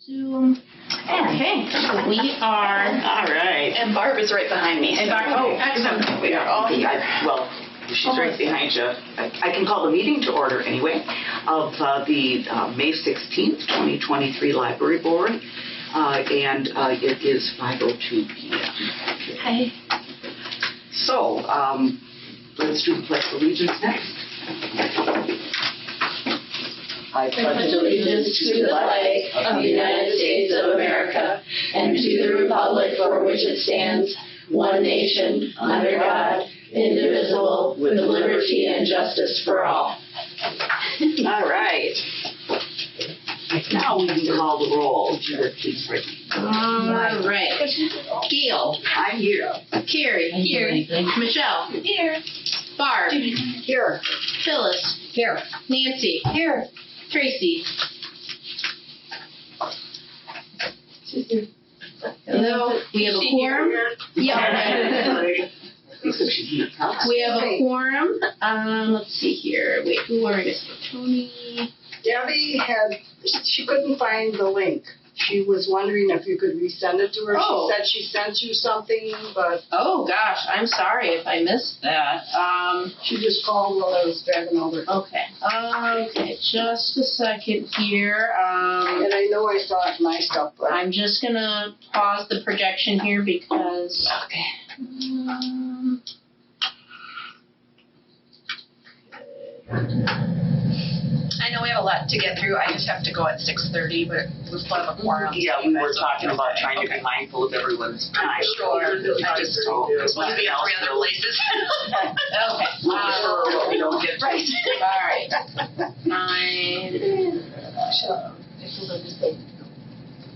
Zoom. Okay, so we are. All right. And Barb is right behind me. And Barb, oh, excellent. We are all here. Well, she's right behind you. I can call the meeting to order anyway of the May 16th, 2023 Library Board. And it is 5:02 p.m. Hi. So, let's do the Pledge of Allegiance next. I pledge allegiance to the flag of the United States of America and to the republic for which it stands, one nation, under God, indivisible, with liberty and justice for all. All right. Now we can call the roll. Judith, please, Brittany. All right. Gail. I'm here. Carrie. Here. Michelle. Here. Barb. Here. Phyllis. Here. Nancy. Here. Tracy. Hello. We have a quorum. Yeah. We have a quorum. Let's see here. Wait, who are we missing? Tony. Debbie she couldn't find the link. She was wondering if you could resend it to her. Oh. She said she sent you something, but Oh gosh, I'm sorry if I missed that. she just called while I was driving over. Okay. Okay, just a second here. And I know I saw it in my stuff, but I'm just gonna pause the projection here because. Okay. I know we have a lot to get through. I just have to go at 6:30, but we still have a quorum. Yeah, we were talking about trying to be mindful of everyone's time. Sure. I just want to be in 3 other places. Okay. We don't get Right. All right.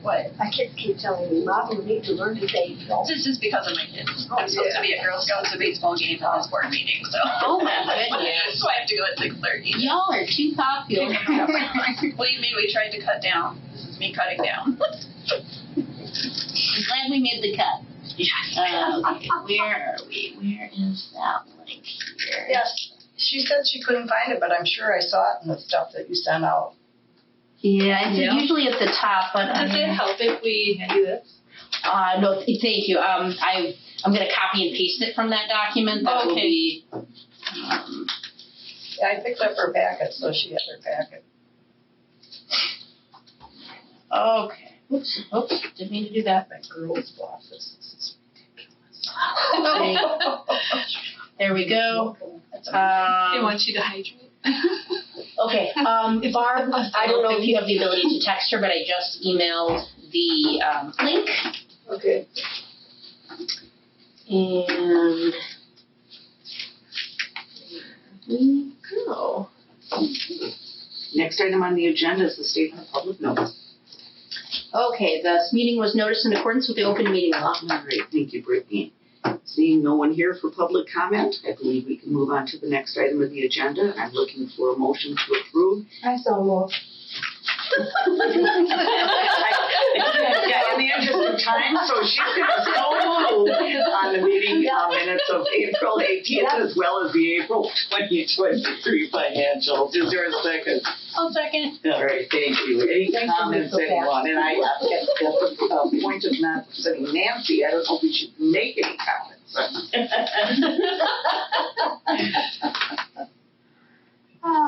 What? I keep telling you, Mom, you need to learn to say no. This is because of my kids. I'm supposed to be at Girl Scouts, a baseball game, and this board meeting, so. Oh my goodness. So I have to go at 6:30. Y'all are too popular. What do you mean we tried to cut down? This is me cutting down. I'm glad we made the cut. Okay, where are we? Where is that link here? yes, she said she couldn't find it, but I'm sure I saw it in the stuff that you sent out. Yeah, it's usually at the top, but Does it help if we do this? no, thank you. I'm gonna copy and paste it from that document. That will be. Yeah, I picked up her packet, so she has her packet. Okay. Oops. Didn't mean to do that. That girl's office. This is There we go. They want you to hydrate. Okay, Barb, I don't know if you have the ability to text her, but I just emailed the link. Okay. And there we go. Next item on the agenda is the statement of public notice. Okay, this meeting was noticed in accordance with the open meeting law. All right, thank you, Brittany. Seeing no one here for public comment, I believe we can move on to the next item of the agenda. I'm looking for a motion to approve. I saw more. In the interest of time, so she's going to so move on the meeting minutes of April 18th as well as the April 2023 financials. Is there a second? I'll second. All right, thank you. Any comments, anyone? And I at the point of not sending Nancy, I don't know if we should make any comments.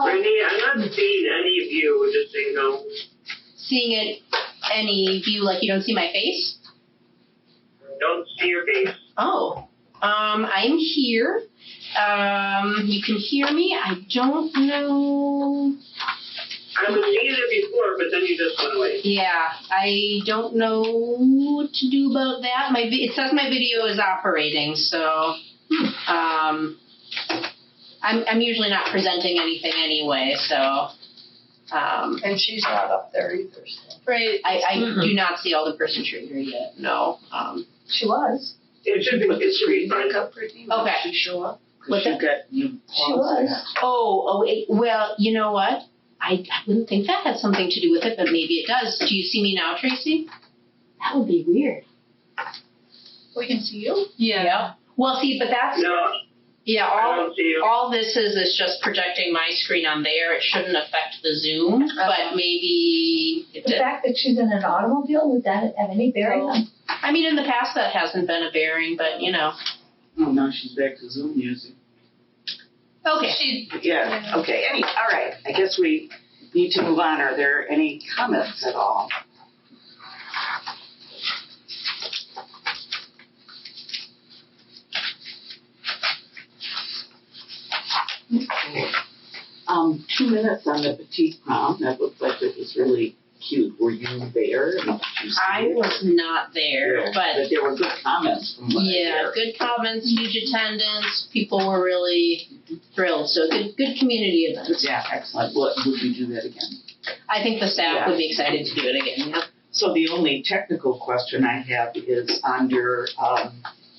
Brittany, I'm not seeing any of you, just so you know. Seeing it, any view, like you don't see my face? Don't see your face. Oh, I'm here. You can hear me. I don't know. I was seeing it before, but then you just went away. Yeah, I don't know what to do about that. It says my video is operating, so I'm usually not presenting anything anyway, so. And she's not up there either. So. Right. I do not see all the person here yet. No. She was. It should be fine. Okay. Did she show up? What's that? She was. Oh, well, you know what? I wouldn't think that had something to do with it, but maybe it does. Do you see me now, Tracy? That would be weird. We can see you? Yeah. Well, see, but that's. No. Yeah, I don't see you. all this is just projecting my screen on there. It shouldn't affect the Zoom, but maybe It The did. fact that she's in an automobile, would that have any bearing on? I mean, in the past that hasn't been a bearing, but you know. Oh, now she's back to Zoom music. Okay. She, Yeah, okay, all right, I guess we need to move on. Are there any comments at all? Okay. 2 minutes on the petite prom. That looked like it was really cute. Were you there? Did you see I it? was not there, but there were good comments from what I yeah, heard. good comments, huge attendance. People were really thrilled. So good community event. Yeah, excellent. What, would we do that again? I think the staff would be excited to do it again. Yeah. So the only technical question I have is under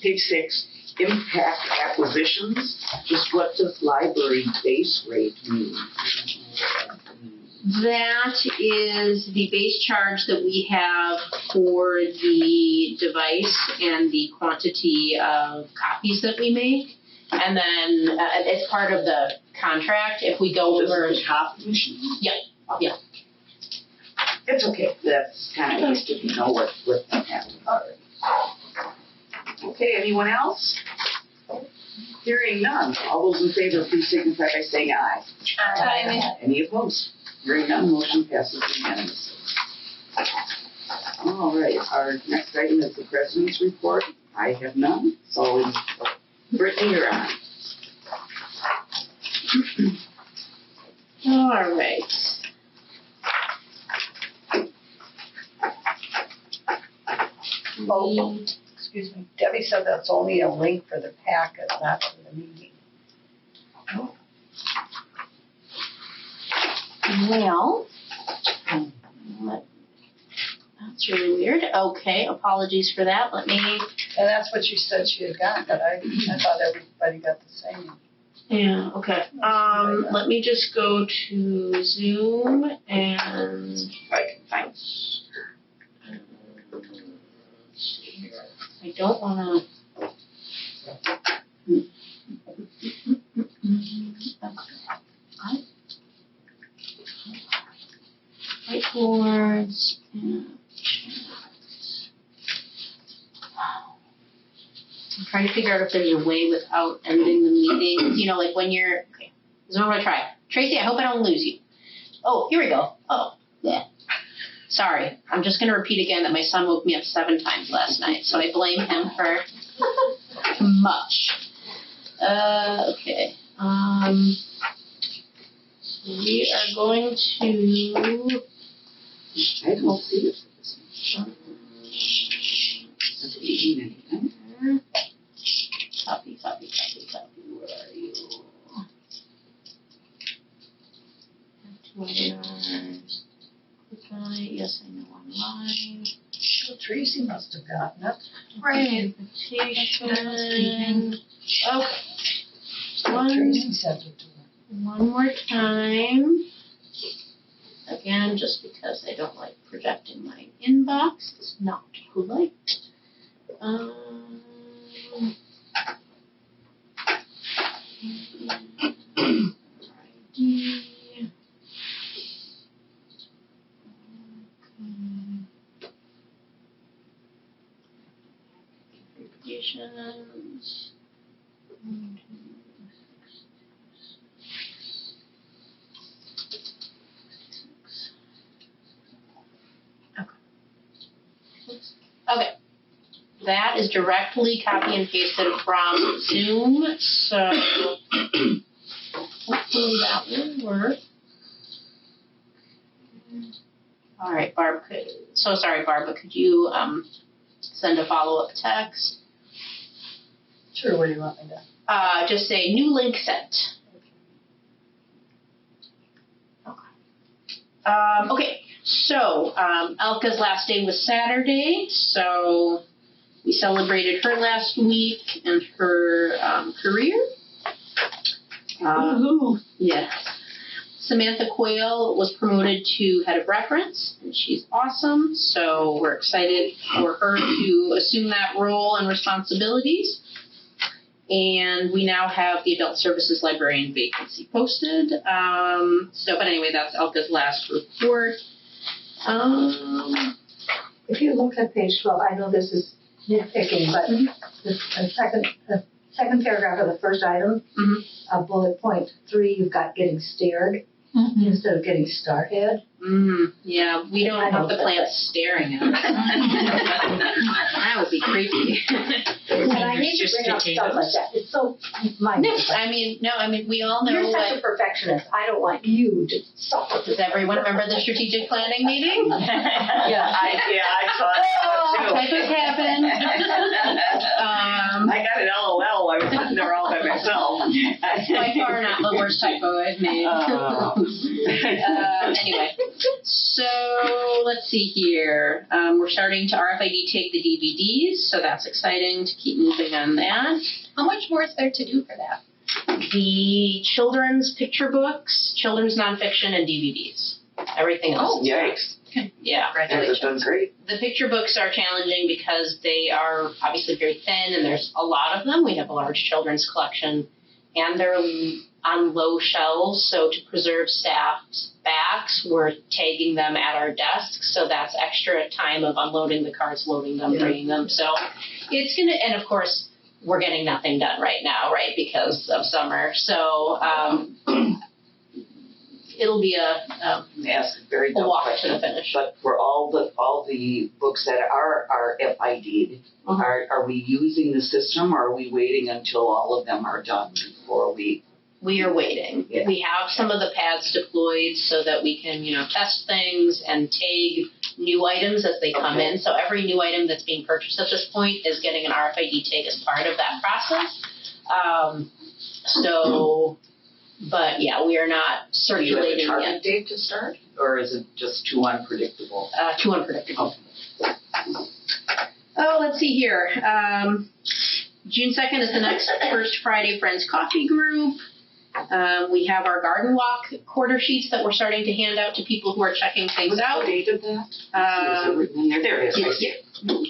page 6, impact acquisitions. Just what does library base rate mean? That is the base charge that we have for the device and the quantity of copies that we make. And then it's part of the contract. If we go over, Just the top machine? yeah. It's okay. That's kind of nice to know what happened. All right. Okay, anyone else? Hearing none. All those in favor, please signify by saying aye. Any opposed? Hearing none, motion passes unanimously. All right, our next item is the President's Report. I have none, so Brittany, you're on. All right. Oh, excuse me. Debbie said that's only a link for the packet, not for the meeting. Well, that's really weird. Okay, apologies for that. Let me. And that's what she said she had gotten, but I thought everybody got the same. Yeah. Okay. Let me just go to Zoom and. I can find. I don't want to. Whiteboards and chats. I'm trying to figure out if there's a way without ending the meeting. You know, like when you're. Okay, this is what I'm gonna try. Tracy, I hope I don't lose you. Oh, here we go. Oh, yeah. Sorry, I'm just gonna repeat again that my son woke me up 7 times last night, so I blame him for much. Okay. We are going to. I don't see it. Does it mean anything? Copy. Where are you? Webinars. Yes, I know online. Well, Tracy must have gotten it. Right. Invitation. Okay. Tracy sent it to her. One more time. Again, just because I don't like projecting my inbox. It's not polite. ID. Applications. 1, 2, 6. Okay. That is directly copy and pasted from Zoom, so hopefully that will work. All right, Barb. So sorry, Barb, but could you send a follow-up text? Sure, what do you want me to? Just say new link sent. Okay, so Elka's last day was Saturday, so we celebrated her last week and her career. Yeah. Samantha Quayle was promoted to head of reference, and she's awesome, so we're excited for her to assume that role and responsibilities. And we now have the adult services librarian vacancy posted. But anyway, that's Elka's last report. If you look at page 12, I know this is nitpicking, but the second paragraph of the first item, bullet point 3, you've got getting stared instead of getting starhead. Yeah, we don't want the plants staring at us. That would be creepy. And I hate to bring up stuff like that. It's so minor. We all know You're such what. a perfectionist. I don't want you to suffer. Does everyone remember the strategic planning meeting? I saw that too. Typos happen. I got an LOL. I was sitting there all by myself. By far not the worst typo I've made. Anyway, so let's see here. We're starting to RFID take the DVDs, so that's exciting to keep moving on that. How much more is there to do for that? The children's picture books, children's nonfiction, and DVDs. Everything else. Yikes. Yeah. That's done great. The picture books are challenging because they are obviously very thin and there's a lot of them. We have a large children's collection and they're on low shelves, so to preserve staff's backs, we're tagging them at our desks, so that's extra time of unloading the carts, loading them, bringing them. So it's going to, and of course, we're getting nothing done right now, right, because of summer. So it'll be a very walk to the finish. But for all the books that are FID'd, are we using the system, or are we waiting until all of them are done before we? We are waiting. Yeah. We have some of the pads deployed so that we can, test things and tag new items as they come in. So every new item that's being purchased at this point is getting an RFID tag as part of that process. But yeah, we are not circulating Do you have a yet. target date to start, or is it just too unpredictable? Too unpredictable. Oh, let's see here. June 2nd is the next First Friday Friends Coffee Group. We have our garden walk quarter sheets that we're starting to hand out to people who are checking things out. What's the date of that? Is it written in there? There it is.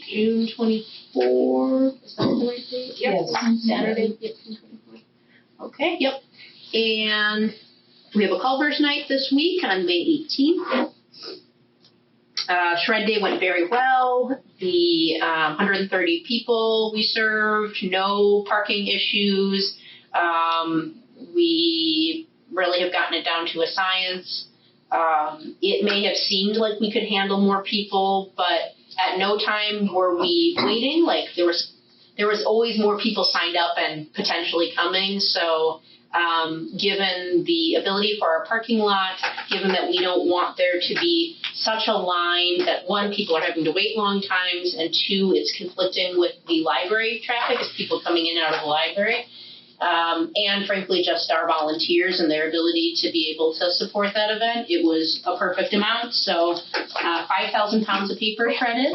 June 24th. Is that the right date? Yes. Saturday. Yep, June 24th. Okay, yep. And we have a Culver's night this week on May 18th. Shred Day went very well. The 130 people we served, no parking issues. We really have gotten it down to a science. It may have seemed like we could handle more people, but at no time were we waiting. Like there was always more people signed up and potentially coming. So given the ability for our parking lot, given that we don't want there to be such a line that, one, people are having to wait long times, and two, it's conflicting with the library traffic, as people coming in and out of the library, and frankly just our volunteers and their ability to be able to support that event, it was a perfect amount. So 5,000 pounds of paper shredded,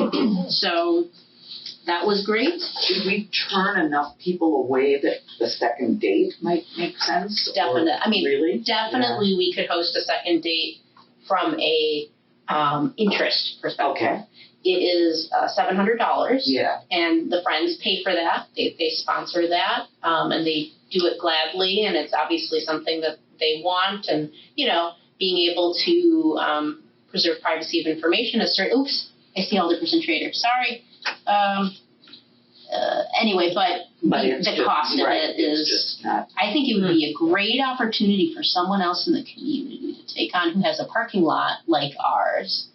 so that was great. Should we turn enough people away that the second date might make sense? Definitely. I mean, really? Definitely we could host a second date from a interest perspective. Okay. It is $700. Yeah. And the friends pay for that. They sponsor that, and they do it gladly. And it's obviously something that they want. And being able to preserve privacy of information is certain. Oops, I see Alderperson Trader. Sorry. Anyway, but the cost of it is just not. I think it would be a great opportunity for someone else in the community to take on who has a parking lot like ours.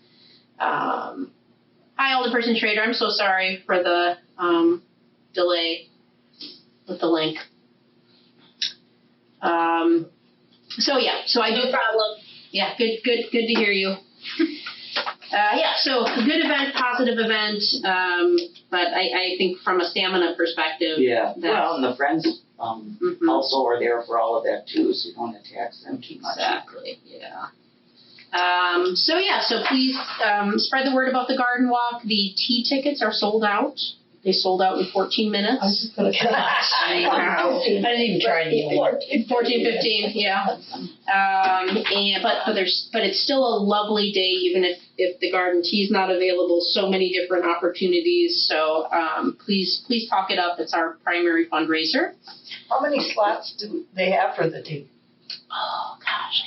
Hi, Alderperson Trader. I'm so sorry for the delay with the link. So I do. No problem. Yeah, good to hear you. So a good event, positive event, but I think from a stamina perspective. Yeah, well, and the friends also are there for all of that too, so you don't have to tax them too much. Exactly, yeah. So please spread the word about the garden walk. The tea tickets are sold out. They sold out in 14 minutes. I was just going to say. I didn't even try anything. 14, 15, yeah. But it's still a lovely day, even if the garden tea is not available. So many different opportunities. So please talk it up. It's our primary fundraiser. How many slots do they have for the tea? Oh gosh,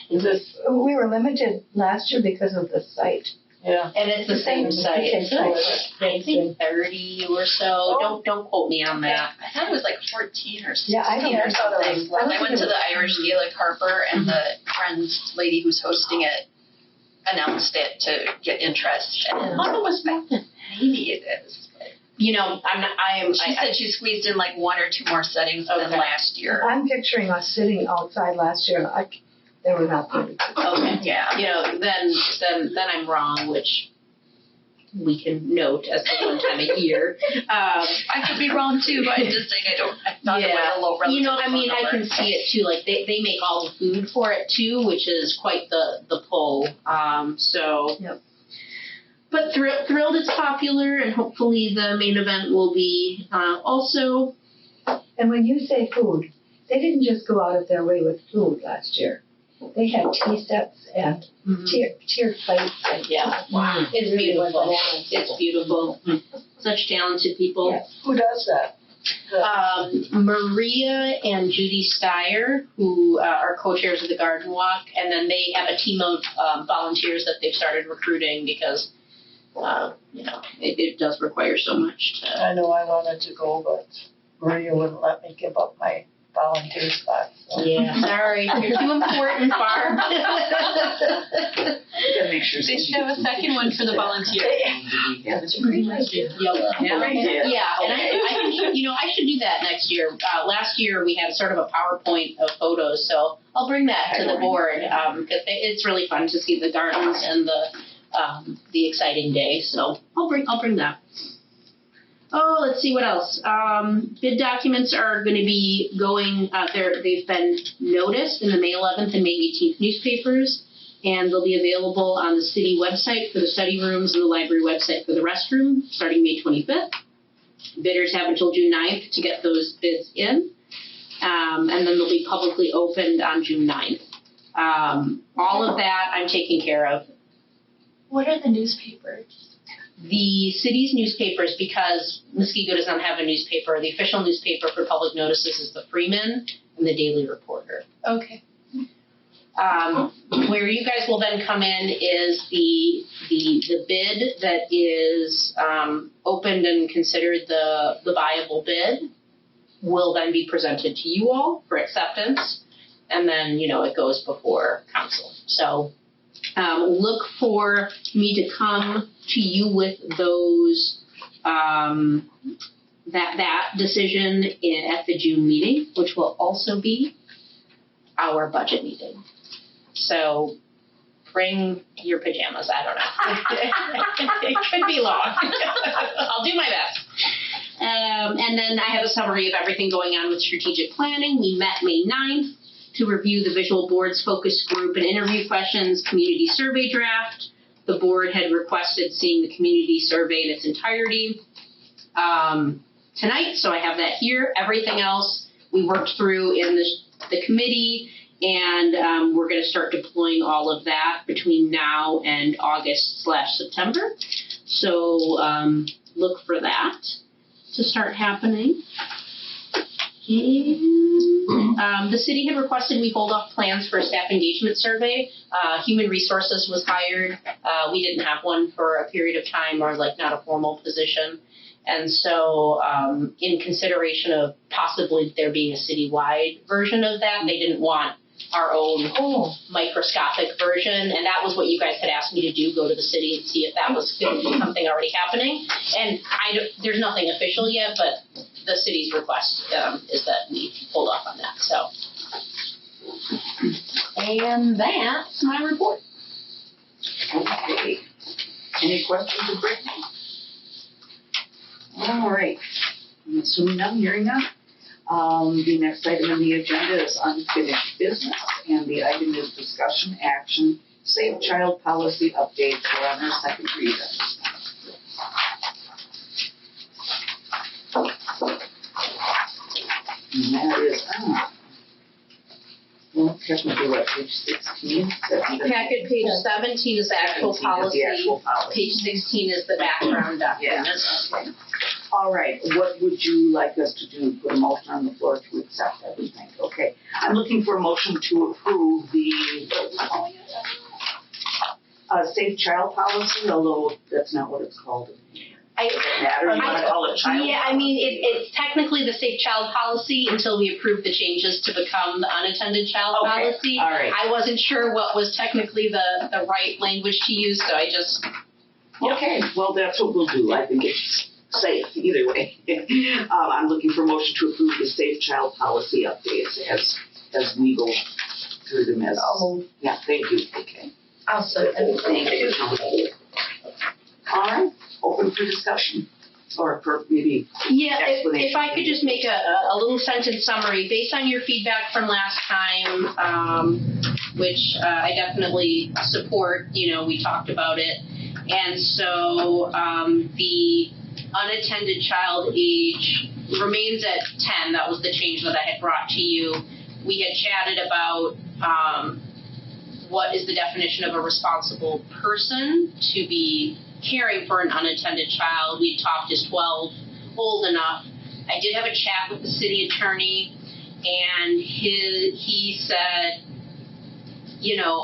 We were limited last year because of the site. Yeah. And it's the same site. Same site. I think 30 or so. Don't quote me on that. I thought it was like 14 or 16 Yeah, I don't or know. something. I don't I went think to it the was- Irish Gaelic Harper, and the Friends lady who's hosting it announced it to get interest. And Oh, it was nothing. maybe it is. You know, She said she squeezed in like 1 or 2 more settings than Okay. last year. I'm picturing us sitting outside last year, there were not many. okay. Yeah. You know, then I'm wrong, which we can note as the one time a year. I could be wrong too, but I'm just saying I thought it was a low relative You know, I mean, I number. can see it too. Like they make all the food for it too, which is quite the pull. So. Yep. But thrilled it's popular, and hopefully the main event will be also. And when you say food, they didn't just go out of their way with food last year. They had tea sets and tiered plates. And Yeah. Wow. It's beautiful. It's beautiful. Such talented people. Yes. Who does that? Maria and Judy Steyer, who are co-chairs of the Garden Walk, and then they have a team of volunteers that they've started recruiting because, you know, it does require so much to. I know I wanted to go, but Maria wouldn't let me give up my volunteer spot. So. Yeah, sorry, you're too important, Barb. We gotta make sure. They should have a second one for the volunteer. Yeah, that's a great idea. Yeah, and I can, you know, I should do that next year. Last year we had sort of a PowerPoint of photos, so I'll bring that to the board because it's really fun to see the gardens and the exciting day. So I'll bring that. Oh, let's see what else. Bid documents are going to be going. They've been noticed in the May 11th and May 18th newspapers, and they'll be available on the city website for the study rooms and the library website for the restroom starting May 25th. Bidders have until June 9th to get those bids in, and then they'll be publicly opened on June 9th. All of that I'm taking care of. What are the newspapers? The city's newspapers, because Muskego does not have a newspaper, the official newspaper for public notices is the Freeman and the Daily Reporter. Okay. Where you guys will then come in is the bid that is opened and considered the viable bid will then be presented to you all for acceptance, and then, you know, it goes before council. So look for me to come to you with those that decision at the June meeting, which will also be our budget meeting. So bring your pajamas. I don't know. It could be long. I'll do my best. And then I have a summary of everything going on with strategic planning. We met May 9th to review the visual board's focus group and interview questions, community survey draft. The board had requested seeing the community survey in its entirety tonight, so I have that here. Everything else we worked through in the committee, and we're going to start deploying all of that between now and August/September. So look for that to start happening. And the city had requested we hold off plans for a staff engagement survey. Human resources was hired. We didn't have one for a period of time, or like not a formal position. And so in consideration of possibly there being a citywide version of that, they didn't want our own microscopic version, and that was what you guys had asked me to do, go to the city and see if that was going to be something already happening. And there's nothing official yet, but the city's request is that we hold off on that. So, and that's my report. Okay. Any questions of Brittany? All right. I'm assuming none, hearing none. The next item on the agenda is unfinished business, and the item is discussion action, safe child policy update. We're on our second reading. And that is well, technically what, page 16? Packet page 17 is the actual 17 is policy. the actual policy. Page 16 is the background document. Okay. All right, what would you like us to do? Put a motion on the floor to accept everything? Okay, I'm looking for a motion to approve the safe child policy, although that's not what it's called. I, Matter, you want to call it child? Yeah, I mean, it's technically the safe child policy until we approve the changes to become the unattended child policy. All right. I wasn't sure what was technically the right language to use, so I just. Yeah. Okay, well, that's what we'll do. I think it's safe either way. I'm looking for a motion to approve the safe child policy updates as we go through them as. Yeah, thank you. Okay. I'll second. Thank you. All right, open for discussion or for maybe explanation. If I could just make a little sentence summary based on your feedback from last time, which I definitely support. We talked about it. And so the unattended child age remains at 10. That was the change that I had brought to you. We had chatted about what is the definition of a responsible person to be caring for an unattended child. We talked as 12 old enough. I did have a chat with the city attorney, and he said,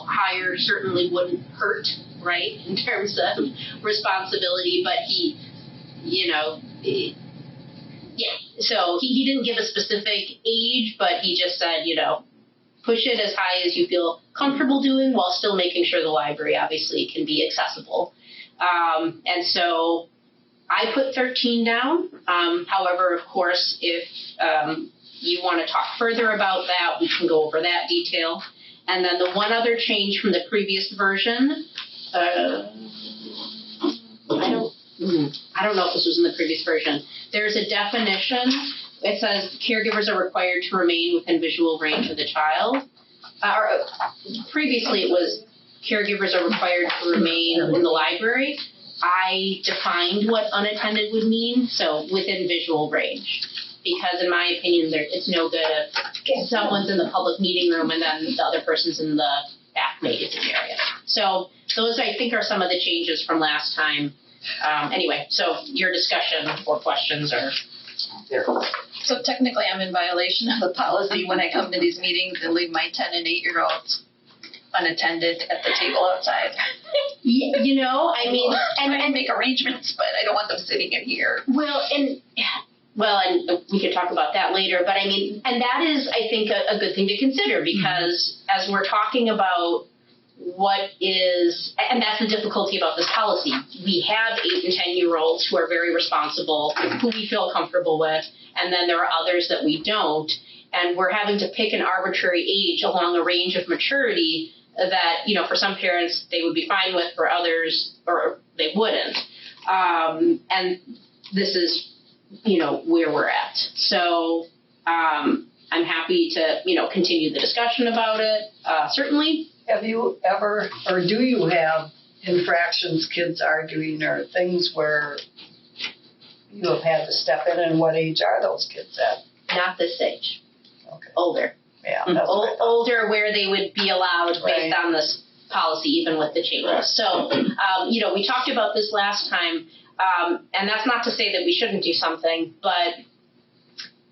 higher certainly wouldn't hurt, right, in terms of responsibility, but so he didn't give a specific age, but he just said, push it as high as you feel comfortable doing while still making sure the library obviously can be accessible. And so I put 13 down. However, of course, if you want to talk further about that, we can go over that detail. And then the one other change from the previous version, I don't know if this was in the previous version. There's a definition. It says caregivers are required to remain within visual range of the child. Previously it was caregivers are required to remain in the library. I defined what unattended would mean, so within visual range. Because in my opinion, it's no good if someone's in the public meeting room and then the other person's in the back meeting area. So those, I think, are some of the changes from last time. Anyway, so your discussion or questions are there. So technically I'm in violation of the policy when I come to these meetings and leave my 10 and 8-year-olds unattended at the table outside. I mean, and make arrangements, but I don't want them sitting in here. And we could talk about that later, but I mean, and that is, I think, a good thing to consider because as we're talking about what is, and that's the difficulty about this policy, we have 8 and 10-year-olds who are very responsible, who we feel comfortable with, and then there are others that we don't, and we're having to pick an arbitrary age along a range of maturity that, for some parents they would be fine with, for others, or they wouldn't. And this is where we're at. So I'm happy to, continue the discussion about it, certainly. Have you ever, or do you have infractions, kids arguing, or things where you have had to step in, and what age are those kids at? Not this age. Okay. Older. Yeah. That's older where they would be allowed based on this policy, even with the changes. So, we talked about this last time. And that's not to say that we shouldn't do something, but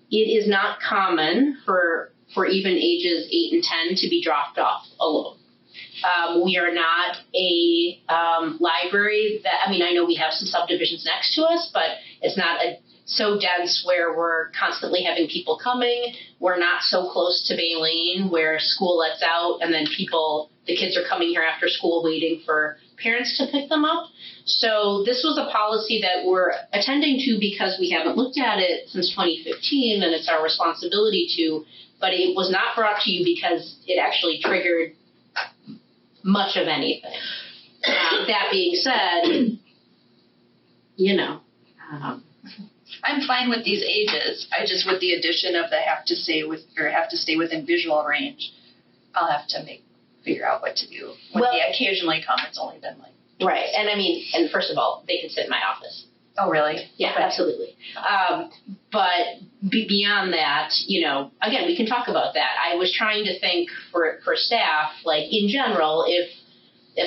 it is not common for even ages 8 and 10 to be dropped off alone. We are not a library that, I know we have some subdivisions next to us, but it's not so dense where we're constantly having people coming. We're not so close to Bay Lane where school lets out and then the kids are coming here after school waiting for parents to pick them up. So this was a policy that we're attending to because we haven't looked at it since 2015 and it's our responsibility to, but it was not brought to you because it actually triggered much of anything. That being said, I'm fine with these ages. I just, with the addition of the have to stay within visual range, I'll have to figure out what to do. When they occasionally come, it's only been like. Right, and and first of all, they could sit in my office. Oh, really? Yeah, absolutely. But beyond that, again, we can talk about that. I was trying to think for staff, like in general, if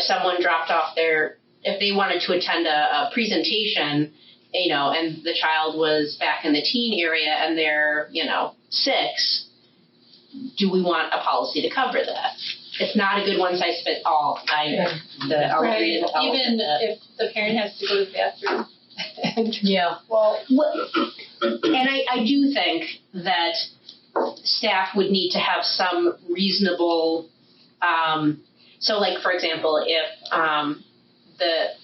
someone dropped off if they wanted to attend a presentation, and the child was back in the teen area and they're, 6, do we want a policy to cover that? it's not a good one size fits all. I'll agree with all of Even that. if the parent has to go to the bathroom. Yeah. Well, And I do think that staff would need to have some reasonable, so like for example, if the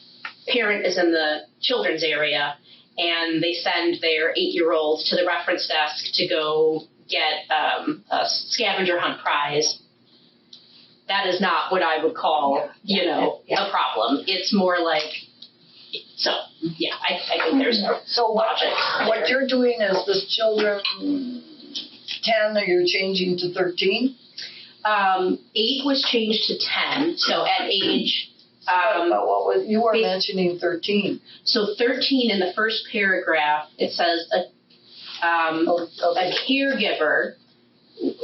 parent is in the children's area and they send their 8-year-old to the reference desk to go get a scavenger hunt prize, that is not what I would call, a problem. It's more like, so, yeah, I think there's so logic. what you're doing is this children 10, or you're changing to 13? 8 was changed to 10, so at age, But what was, you were mentioning 13. so 13 in the first paragraph, it says a caregiver.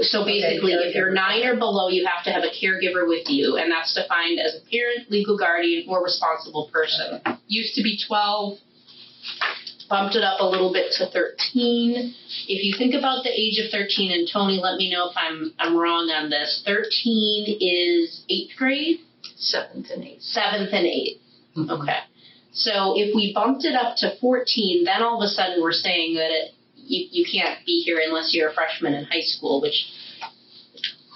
So basically, if you're 9 or below, you have to have a caregiver with you, and that's defined as a parent, legal guardian, or responsible person. Used to be 12, bumped it up a little bit to 13. If you think about the age of 13, and Tony, let me know if I'm wrong on this. 13 is 8th grade? 7th and 8th. 7th and 8th. Mm-hmm. Okay. So if we bumped it up to 14, then all of a sudden we're saying that you can't be here unless you're a freshman in high school, which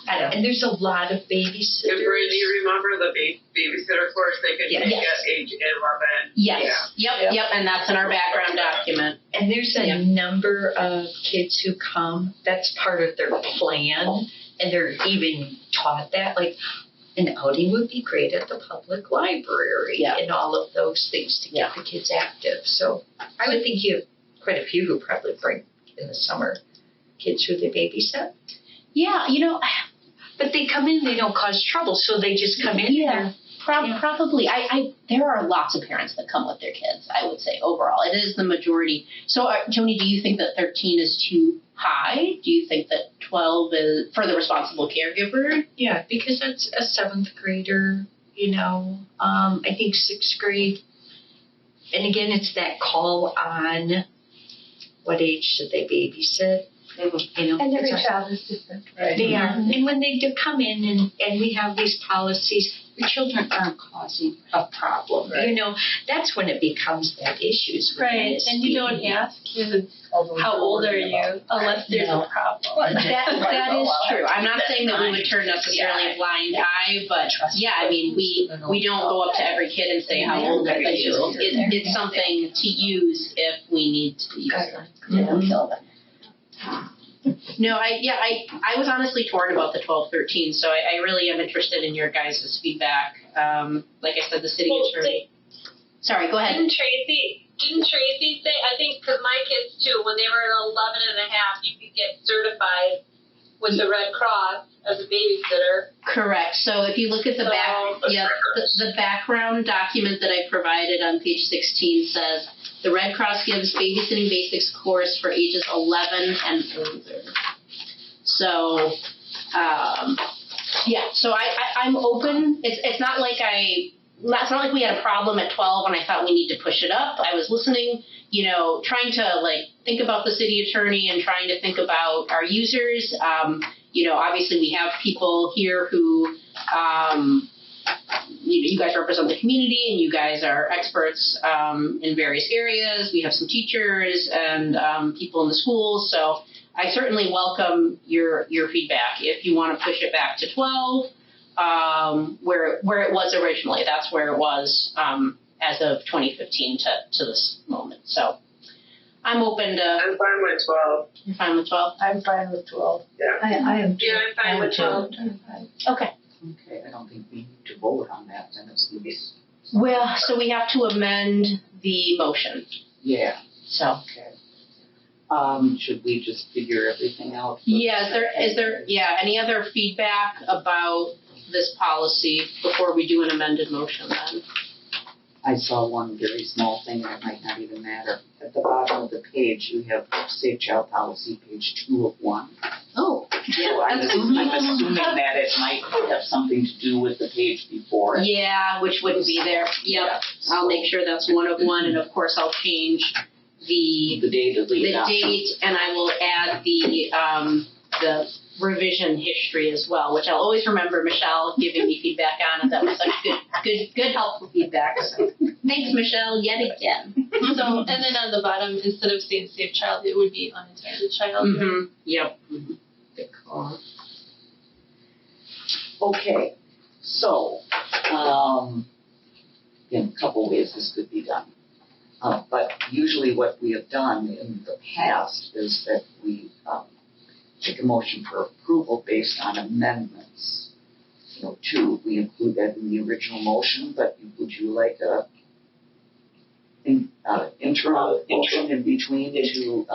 I don't know. And there's a lot of babysitters. If you remember the babysitter course, they can take at age 11. Yes. Yeah. Yep. And that's in our background document. And there's a number of kids who come, that's part of their plan, and they're even taught that, like, an outing would be great at the public library and all of those things to get the kids active. So I would think you have quite a few who probably bring in the summer kids who they babysit. Yeah, But they come in, they don't cause trouble, so they just come in. Yeah. Probably. There are lots of parents that come with their kids, I would say, overall. It is the majority. So, Joni, do you think that 13 is too high? Do you think that 12 is for the responsible caregiver? Yeah, because that's a 7th grader, I think 6th grade. And again, it's that call on what age should they babysit. And every child is different. Right. They are. And when they do come in and we have these policies, your children aren't causing a problem. Right. That's when it becomes that issues. Right, and you don't ask kids, how old are you, unless there's a problem. That is true. I'm not saying that we would turn necessarily a blind eye, but we don't go up to every kid and say, how old are you? It's something to use if we need to use it. No, I was honestly torn about the 12-13, so I really am interested in your guys' feedback. Like I said, the city attorney. Sorry, go ahead. Didn't Tracy say, I think, because my kids too, when they were 11 and a half, you could get certified with the Red Cross as a babysitter. Correct. So if you look at the the background document that I provided on page 16 says, the Red Cross gives babysitting basics course for ages 11 and older. So, so I'm open. It's not like we had a problem at 12 and I thought we need to push it up. I was listening, trying to think about the city attorney and trying to think about our users. Obviously we have people here who, you guys represent the community and you guys are experts in various areas. We have some teachers and people in the schools. So I certainly welcome your feedback. If you want to push it back to 12, where it was originally, that's where it was as of 2015 to this moment. So I'm open to. I'm fine with 12. You're fine with 12? I'm fine with 12. Yeah. I am too. Yeah, I'm fine with 12. Okay. Okay, I don't think we need to vote on that, then it's going to be. Well, so we have to amend the motion. Yeah. So. Okay. Should we just figure everything out? Yeah, is there any other feedback about this policy before we do an amended motion then? I saw one very small thing that might not even matter. At the bottom of the page, you have Safe Child Policy, page 2 of 1. Oh, So I'm assuming that it might have something to do with the page before it. yeah, which wouldn't be there. Yep, Yeah. I'll make sure that's 1 of 1, and of course I'll change the The date of the date, and I will add the revision history as well, which I'll always remember Michelle giving me feedback on, and that was such good helpful feedback. So thanks, Michelle, yet again. So, and then on the bottom, instead of saying safe child, it would be unintended child. Mm-hmm. Yep. Mm-hmm. Good call. Okay, so, in a couple ways this could be done. But usually what we have done in the past is that we take a motion for approval based on amendments. We include that in the original motion, but would you like a internal motion in between to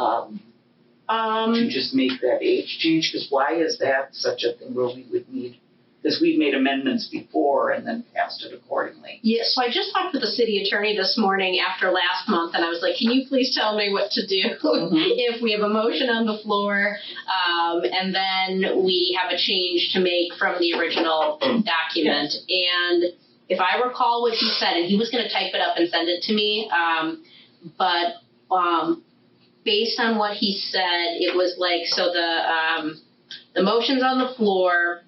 just make that age change? Because why is that such a thing where we would need? Because we've made amendments before and then passed it accordingly. Yeah, so I just talked with the city attorney this morning after last month, and I was like, can you please tell me what to do if we have a motion on the floor and then we have a change to make from the original document? And if I recall what he said, and he was going to type it up and send it to me, but based on what he said, it was like, so the motion's on the floor,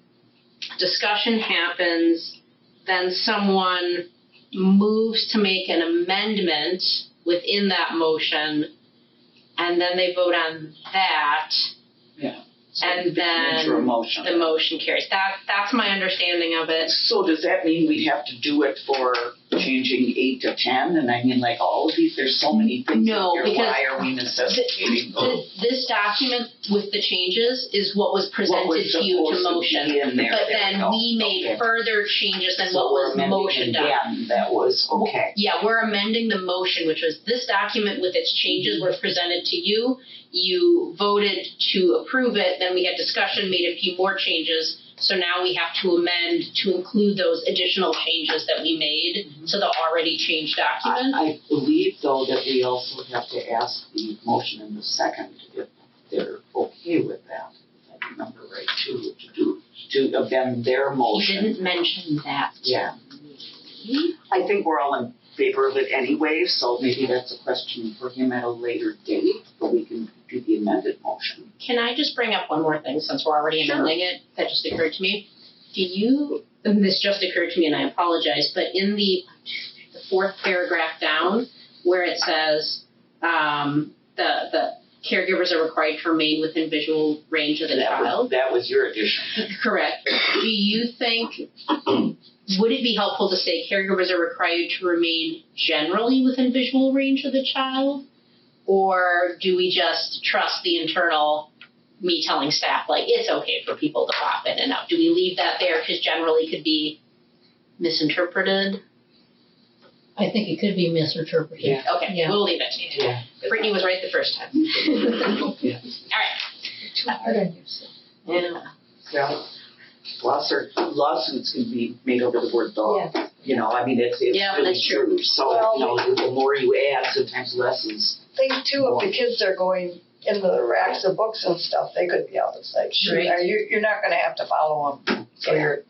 discussion happens, then someone moves to make an amendment within that motion, and then they vote on that. Yeah. So and then the motion carries. That's my understanding of it. So does that mean we have to do it for changing 8 to 10? And I mean, like all of these, there's so many things no, here. Because why are we necessitating this document with the changes is what was presented to you to motion. But then we made further changes than what was motioned on. That was okay. Yeah, we're amending the motion, which was this document with its changes was presented to you. You voted to approve it, then we had discussion, made a few more changes, so now we have to amend to include those additional changes that we made to the already changed document. I believe, though, that we also have to ask the motion in the second if they're okay with that, if I remember right, to amend their motion. He didn't mention that. Yeah. I think we're all in favor of it anyway, so maybe that's a question for him at a later date, but we can do the amended motion. Can I just bring up one more thing since we're already amending it? That just occurred to me. And this just occurred to me and I apologize, but in the fourth paragraph down where it says the caregivers are required to remain within visual range of the child. That was your addition. Correct. Do you think, would it be helpful to say caregivers are required to remain generally within visual range of the child? Or do we just trust the internal, me telling staff, like, it's okay for people to pop in and out? Do we leave that there because generally could be misinterpreted? I think it could be misinterpreted. Yeah. Okay, Yeah. we'll leave it. Yeah. Brittany was right the first time. Yeah. All right. Too hard on yourself. Yeah. Well, lawsuits can be made over the word dog. Yeah. You know, I mean, it's Yeah, really that's true. true. So, the more you add, sometimes less is. Think too, if the kids are going into the racks of books and stuff, they could be out of sight. Right. You're not going to have to follow them. So you're.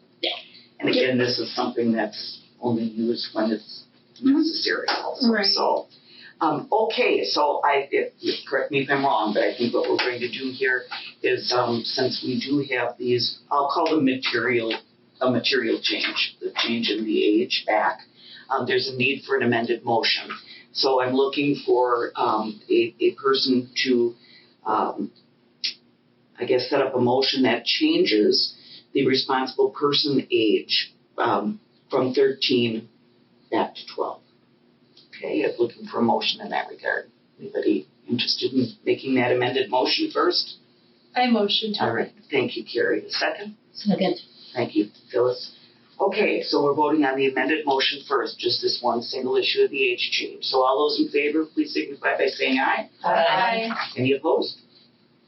And again, this is something that's only used when it's necessary also. Right. So, okay, so correct me if I'm wrong, but I think what we're going to do here is, since we do have these, I'll call them a material change, the change in the age back, there's a need for an amended motion. So I'm looking for a person to, set up a motion that changes the responsible person age from 13 back to 12. Okay, I'm looking for a motion in that regard. Anybody interested in making that amended motion first? I motion to. All right, thank you, Carrie. A second? Second. Thank you, Phyllis. Okay, so we're voting on the amended motion first, just this one single issue of the age change. So all those in favor, please signify by saying aye. Aye. Any opposed?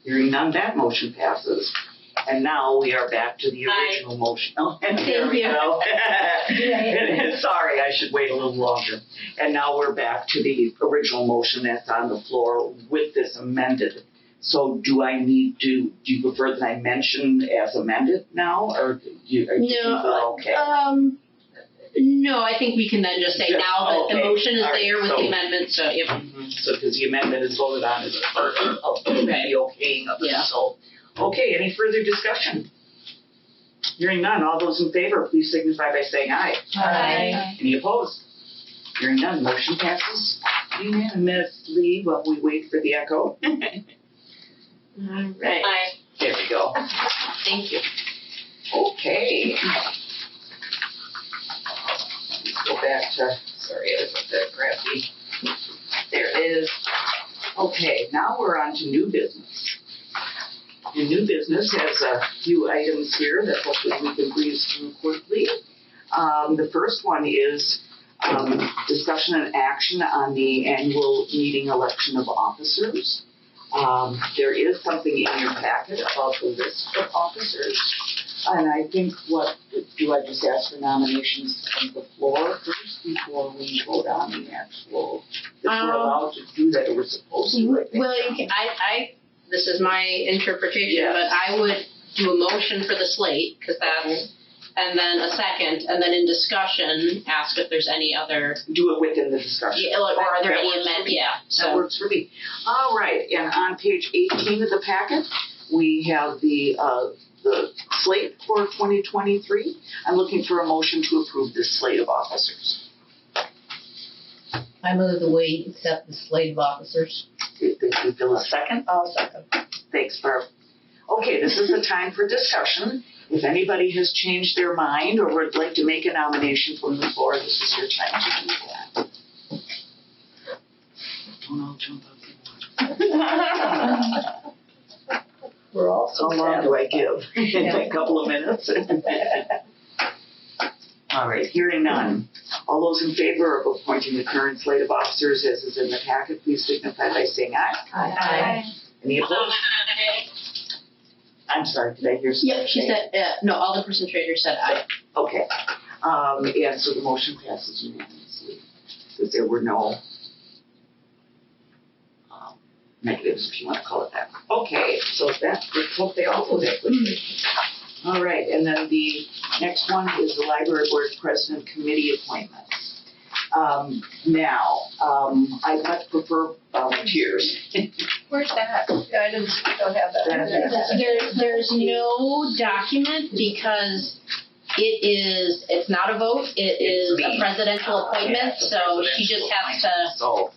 Hearing none, that motion passes. And now we are back to the original motion. Oh, and there we go. Sorry, I should wait a little longer. And now we're back to the original motion that's on the floor with this amended. So do you prefer that I mention as amended now, or do you think we're okay? No, I think we can then just say now that the motion is there with the amendment, so, yep. So because the amendment is voted on as a part of the okaying of it. Yeah. So, Okay, any further discussion? Hearing none, all those in favor, please signify by saying aye. Aye. Any opposed? Hearing none, motion passes unanimously while we wait for the echo. All right. Aye. There we go. Thank you. Okay. Let's go back to, sorry, I was up there, grab the, there it is. Okay, now we're on to new business. And new business has a few items here that hopefully we can breeze through quickly. The first one is discussion and action on the annual meeting election of officers. There is something in your packet about the list of officers. And I think do I just ask for nominations from the floor first before we vote on the actual, if we're allowed to do that, or we're supposed to, I think. Well, this is my interpretation, Yes. but I would do a motion for the slate, because that's, and then a second, and then in discussion, ask if there's any other, Do it within the discussion. or are there That any works for amendments? me. Yeah, That so, works for me. All right, and on page 18 of the packet, we have the slate for 2023. I'm looking for a motion to approve this slate of officers. I move that we accept the slate of officers. If you feel a second? I'll second. Thanks, Barb. Okay, this is the time for discussion. If anybody has changed their mind or would like to make a nomination from the floor, this is your time to do that. Don't all jump up. We're all How so long do I give? A couple of minutes? All right, hearing none. All those in favor of appointing the current slate of officers as is in the packet, please signify by saying aye. Aye. Any opposed? I'm sorry, did I hear something? yep, she said, no, Alderperson Trader said aye. Okay, and so the motion passes unanimously, because there were no negatives, if you want to call it that. Okay, so let's hope they all go that quickly. All right, and then the next one is the Library Board President Committee appointments. I much prefer volunteers. Where's that? I don't have that. There's no document because it's not a vote, it is a presidential appointment, so she just has to, So,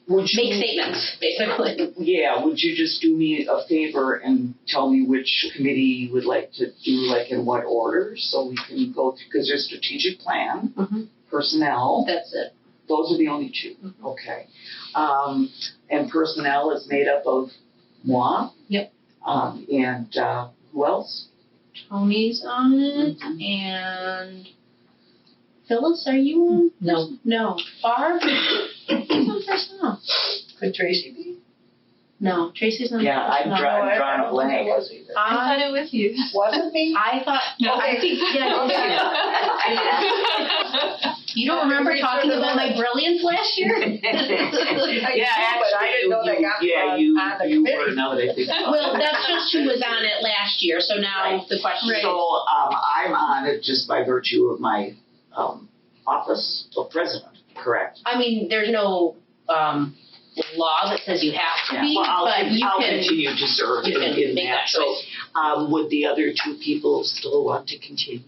make statements, basically. Yeah, would you just do me a favor and tell me which committee you would like to do, like in what order, so we can go through, because there's strategic plan, personnel. That's it. Those are the only two, okay. And personnel is made up of moi. Yep. And who else? Tony's on it, and Phyllis, are you on? No. No. Barb? Who's on personnel? Could Tracy be? No, Tracy's on Yeah, I'm personnel. drawing a I don't think blank. it was either. I thought it was you. Was it me? I thought, I think, you don't remember talking about my brilliance last year? Yeah, but I didn't know they got on the you committee. were, now that I think about it. Well, that's just who was on it last year, so now the question is. So, I'm on it just by virtue of my, office of president, correct? I mean, there's no, law that says you have to be, Well, I'll but you I'll can. continue to serve you can in make that. that So, would the other two people still want to continue?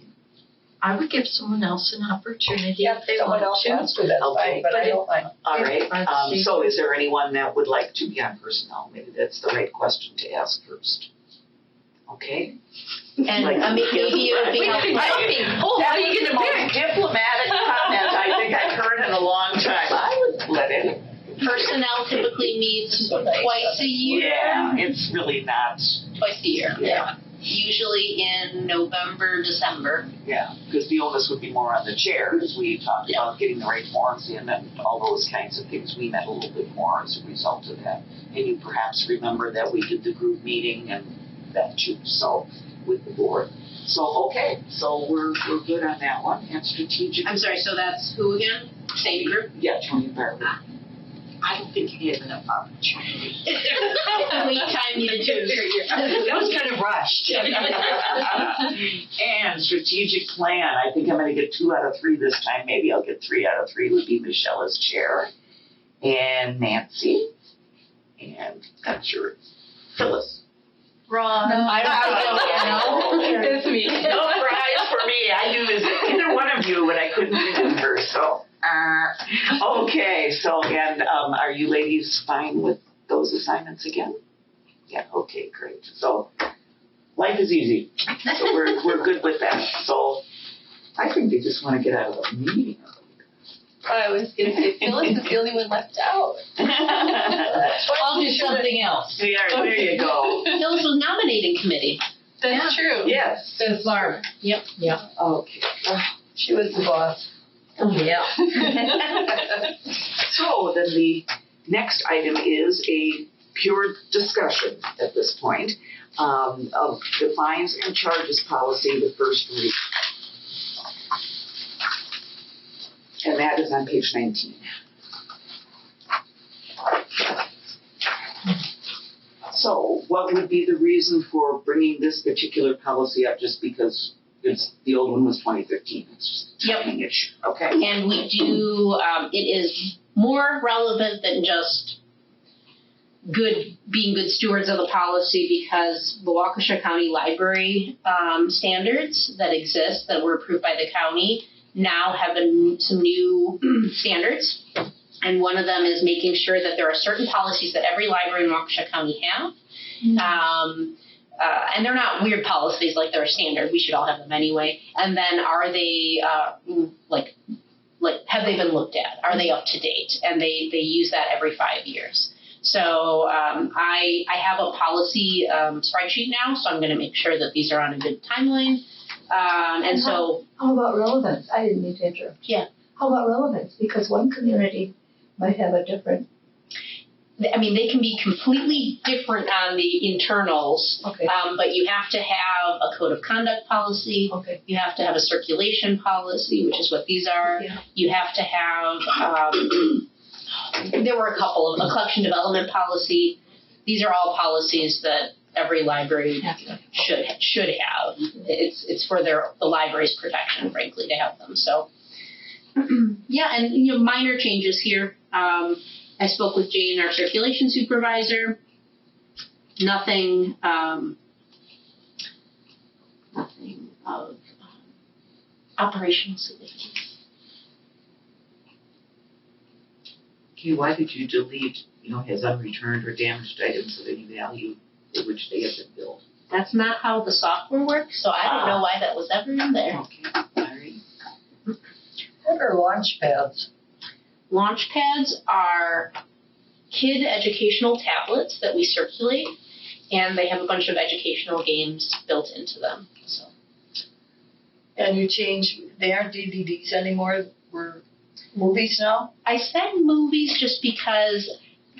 I would give someone else an opportunity Yeah, if they someone want else to. wants to, that's Okay. fine, but I don't mind. All right, Let's see. so is there anyone that would like to be on personnel? Maybe that's the right question to ask first. Okay? And Like, maybe it would be helpful. That was the most diplomatic comment I think I've heard in a long time. I would let it. Personnel typically meets twice a year. Yeah, it's really not, Twice a year. Yeah. Usually in November, December. yeah, because the onus would be more on the chair, as we talked about getting the right forms in and all those kinds of things. We met a little bit more as a result of that. And you perhaps remember that we did the group meeting and that too, so, with the board. So, okay, so we're good on that one. And strategic. I'm sorry, so that's who again? Same group? Yeah, Tony and Barbara. I don't think you gave enough opportunity. Wait time you to choose. That was kind of rushed. And strategic plan, I think I'm gonna get 2 out of 3 this time, maybe I'll get 3 out of 3, would be Michelle as chair, and Nancy, and I'm sure Phyllis. Wrong. I don't know. It's me. No prize for me. I knew it was either one of you, but I couldn't remember. So, okay. So, and are you ladies fine with those assignments again? Yeah. Okay. Great. So, life is easy. So we're good with that. So, I think they just want to get out of the meeting. I was going to say, Phyllis is the only one left out. I'll do something else. There you go. Phyllis was nominating committee. That's true. Yes. The farm. Yep. Okay. She was the boss. Oh, yeah. So then the next item is a pure discussion at this point of the fines and charges policy, the first read. And that is on page 19. So what would be the reason for bringing this particular policy up just because the old one was 2015? It's just a timing issue. Okay. And we do, it is more relevant than just being good stewards of the policy because the Waukesha County Library standards that exist that were approved by the county now have some new standards. And one of them is making sure that there are certain policies that every library in Waukesha County have. And they're not weird policies like they're standard. We should all have them anyway. And then are they like have they been looked at? Are they up to date? And they use that every 5 years. So I have a policy spreadsheet now, so I'm going to make sure that these are on a good timeline. How about relevance? I didn't mean to interrupt. Yeah. How about relevance? Because one community might have a different. I mean, they can be completely different on the internals, Okay. But you have to have a code of conduct policy. Okay. You have to have a circulation policy, which is what these are. Yeah. You have to have, there were a collection development policy. These are all policies that every library should have. It's for the library's protection, frankly, to have them. So, yeah, and minor changes here. I spoke with Jane, our circulation supervisor. Nothing of operational significance. Okay, why did you delete, has unreturned or damaged items of any value for which they have been billed? That's not how the software works, so I don't know why that was ever in there. Okay, all right. What are launch pads? Launch pads are kid educational tablets that we circulate, and they have a bunch of educational games built into them. So. And they aren't DVDs anymore, we're movies now? I said movies just because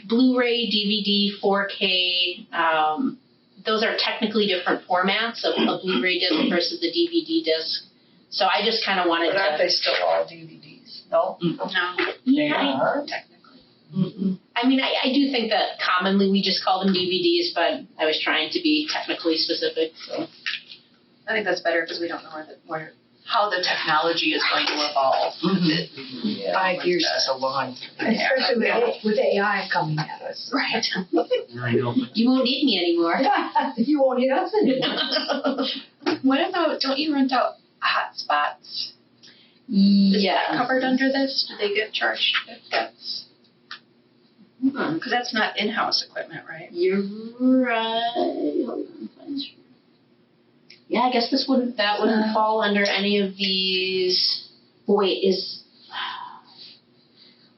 Blu-ray, DVD, 4K, those are technically different formats of a Blu-ray disc versus a DVD disc. So I just kind of wanted But aren't they still all DVDs? No? No. They are? Technically. Mm-mm. I mean, I do think that commonly we just call them DVDs, but I was trying to be technically specific. So. I think that's better because we don't know how the technology is going to evolve. Yeah. 5 years is a long time. Especially with AI coming at us. Right. I know. You won't need me anymore. You won't need us anymore. What about, don't you rent out hotspots? Is Yeah. that covered under this? Do they get charged if that's, because that's not in-house equipment, right? You're right. Hold on. Yeah, I guess that wouldn't fall under any of these. Wait,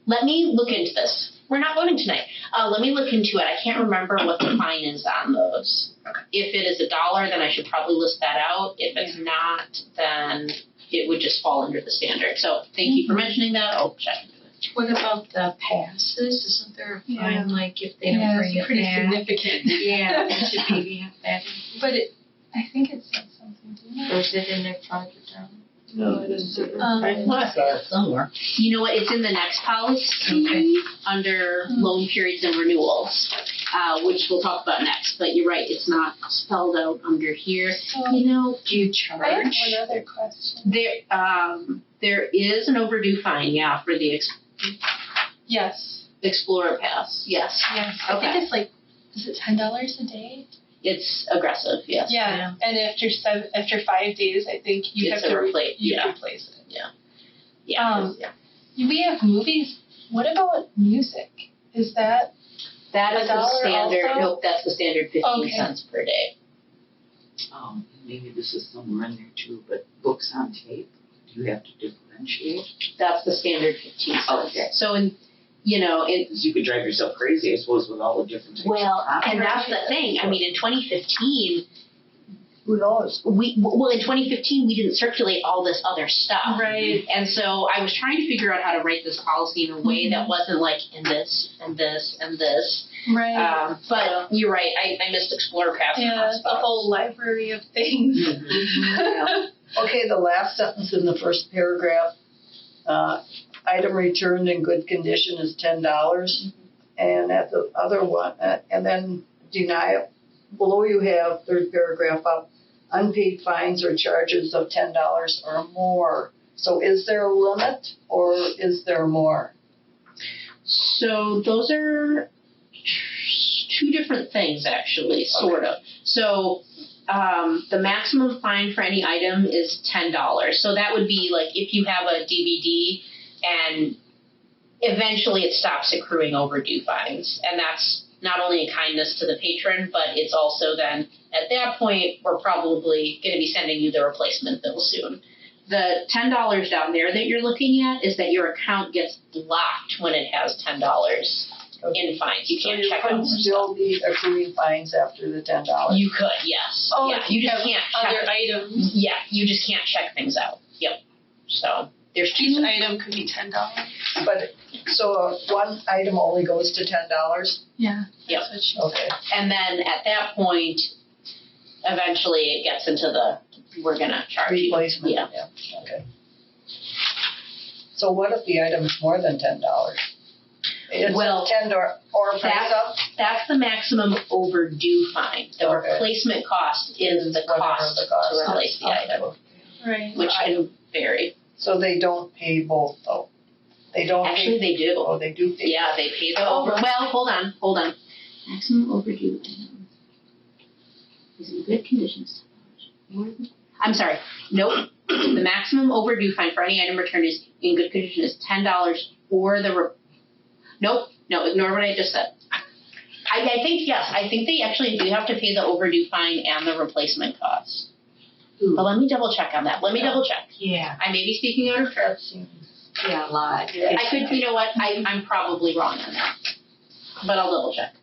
let me look into this. We're not voting tonight. Let me look into it. I can't remember what the fine is on those. Okay. If it is $1, then I should probably list that out. If it's not, then it would just fall under the standard. So thank you for mentioning that. I'll check into it. What about the passes? Isn't there a fine, like if they don't Yeah, bring it's it pretty back? significant. Yeah, it should maybe have that. But I think it said something, didn't Or it? is it in their charge down? No, it isn't. I saw it somewhere. You know what? It's in the next policy under loan periods and renewals, which we'll talk about next. But you're right, it's not spelled out under here. Do you charge? I have one other question. There is an overdue fine, for the Yes. Explorer Pass. Yes. Yes. I think it's like, is it $10 a day? It's aggressive, yes. Yeah. And after 5 days, I think you It's have to replace replace it. Yeah. We have movies. What about music? Is that That is the $1 standard. also? Nope, that's the standard 15 Okay. cents per day. Maybe this is somewhere in there too, but books on tape, do you have to differentiate? That's the standard 15 cents. Okay. So in, Because you could drive yourself crazy, I suppose, with all the different types well, of and content. that's the thing. I mean, in 2015, Who knows? in 2015 we didn't circulate all this other stuff. right? And so I was trying to figure out how to write this policy in a way that wasn't like in this and this and this. Right. But you're right. I missed Explorer Pass. and Yeah, it's a hotspots. whole library of things. Okay, the last sentence in the first paragraph, item returned in good condition is $10. And at the other one, and then deny it. Below you have, third paragraph up, unpaid fines or charges of $10 or more. So is there a limit or is there more? So those are two different things, actually, sort of. So the maximum fine for any item is $10. So that would be like if you have a DVD and eventually it stops accruing overdue fines. And that's not only a kindness to the patron, but it's also then at that point we're probably going to be sending you the replacement bill soon. The $10 down there that you're looking at is that your account gets blocked when it has $10 in fines. You can't check out more stuff. Still be accruing fines after the $10. You could, yes. Oh, yeah, if you you just have can't other check. items. Yeah, you just can't check things out. Yep. So there's Each two. item could be $10. But so one item only goes to $10. Yeah. Yep. That's what she Okay. And then at that point, eventually it gets into the we're gonna charge you. Replacement. Yeah. Okay. So what if the item is more than $10? It's Well, $10 or price up. That's the maximum overdue fine. The Okay. replacement cost is the Whatever cost the cost to replace the is. item, Right. which can vary. So they don't pay both though. They don't Actually, pay. they do. Oh, they do pay. Yeah, they pay the over. Well, hold on. Maximum overdue item is in good conditions. I'm sorry. Nope. The maximum overdue fine for any item returned is in good condition is $10 or the. Nope. No, ignore what I just said. I think yes. I think they actually do have to pay the overdue fine and the replacement cost. But let me double check on that. Double check. Yeah. I may be speaking out of turn. That seems. Yeah, a lot. I could. You know what? I'm probably wrong on that. But I'll double check.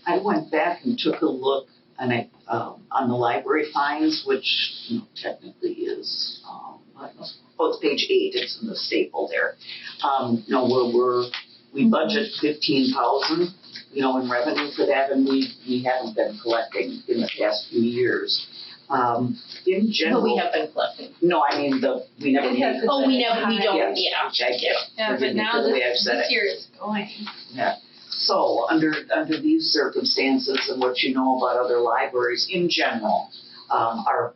I went back and took a look on the library fines, which technically is, it's page 8. It's in the staple there. We budget $15,000, in revenue for that, and we haven't been collecting in the past few years. In general, But we have been collecting. no, I mean we never. It has Oh, we don't. Yes, Yeah. which I get. Yeah, Forgive but me now for the way I've said this it. year is going. So under these circumstances and what you know about other libraries in general, are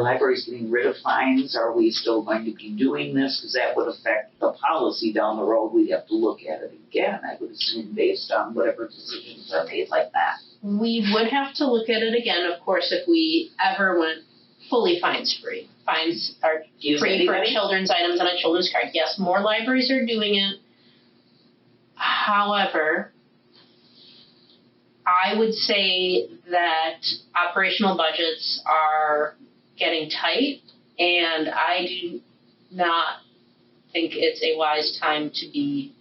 libraries getting rid of fines? Are we still going to be doing this? Because that would affect the policy down the road. We'd have to look at it again, I would assume, based on whatever decisions are made like that. We would have to look at it again, of course, if we ever went fully fines-free. Fines are free for children's items on a children's card. Yes, more libraries are doing it. However, I would say that operational budgets are getting tight, and I do not think it's a wise time to be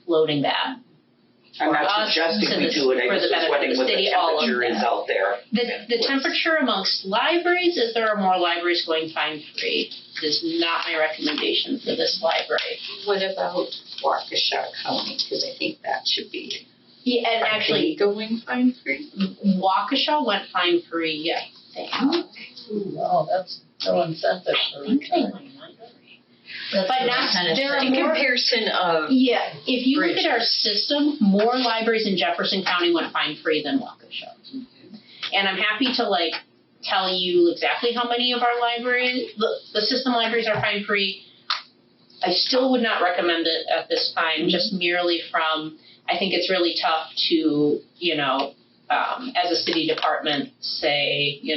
floating that. I'm For not us, suggesting to we the- do it. for I the just was benefit of wondering the what the city, all of temperature is that. out there. The temperature amongst libraries is there are more libraries going fine-free. Is not my recommendation for this library. What about Waukesha County? Because I think that should be. Yeah, and actually, going fine free. Waukesha went fine-free. Yeah, I think. Ooh, wow, that's no incentive for I think they return. went fine-free. But not, there are In more. comparison of. Yeah, if you look at our system, more libraries in Jefferson County went fine-free than Waukesha. And I'm happy to tell you exactly how many of our libraries, the system libraries are fine-free. I still would not recommend it at this time, just merely from, I think it's really tough to, as a city department, say, we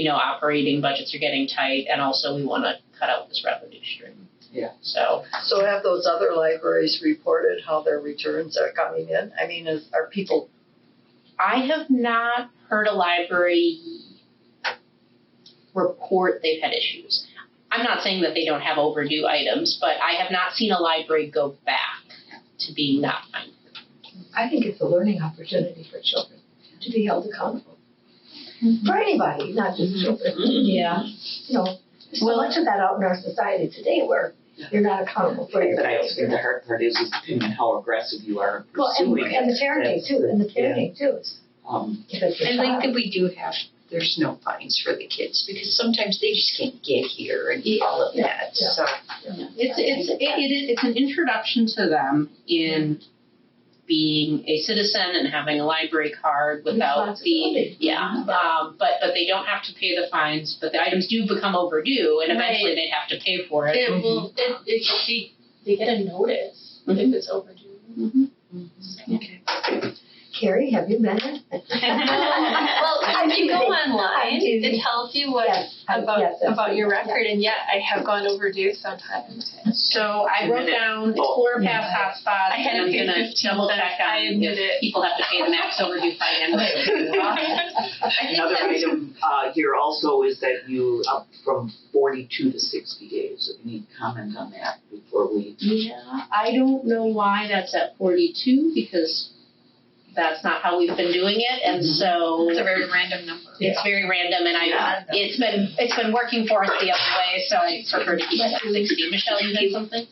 know operating budgets are getting tight, and also we want to cut out this revenue stream. Yeah. So have those other libraries reported how their returns are coming in? I mean, are people? I have not heard a library report they've had issues. I'm not saying that they don't have overdue items, but I have not seen a library go back to being not fine. I think it's a learning opportunity for children to be held accountable. For anybody, not just children. Yeah. So much of that out in our society today where you're not accountable for your But I think the hard part is depending on how aggressive you are in pursuing and the parenting too, If it's your I child. like that we do have, there's no fines for the kids because sometimes they just can't get here and all of that. Yeah. So It's an introduction to them in being a citizen and having a library card without the but they don't have to pay the fines, but the items do become overdue and eventually they have to pay for it. It will. They get a notice if it's overdue. okay. Carrie, have you been there? Well, if you go online, it tells you what about your record, and yet I have gone overdue sometimes. So I wrote down Explorer Pass hotspots, and I'm going to double check on if people have to pay the max overdue fine. Another item here also is that you up from 42 to 60 days. If you need to comment on that before we. Yeah, I don't know why that's at 42 because that's not how we've been doing it, and so It's a very random number. it's very random, and it's been working for us the other way, so I prefer to keep it at 60. Michelle, you had something?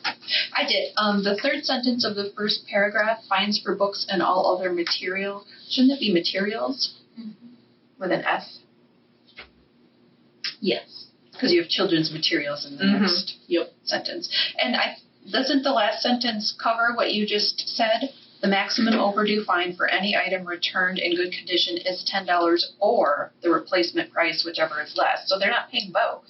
I did. The third sentence of the first paragraph, fines for books and all other material. Shouldn't it be materials? With an S? Yes. Because you have children's materials in the next sentence. And doesn't the last sentence cover what you just said? The maximum overdue fine for any item returned in good condition is $10 or the replacement price, whichever is less. So they're not paying both.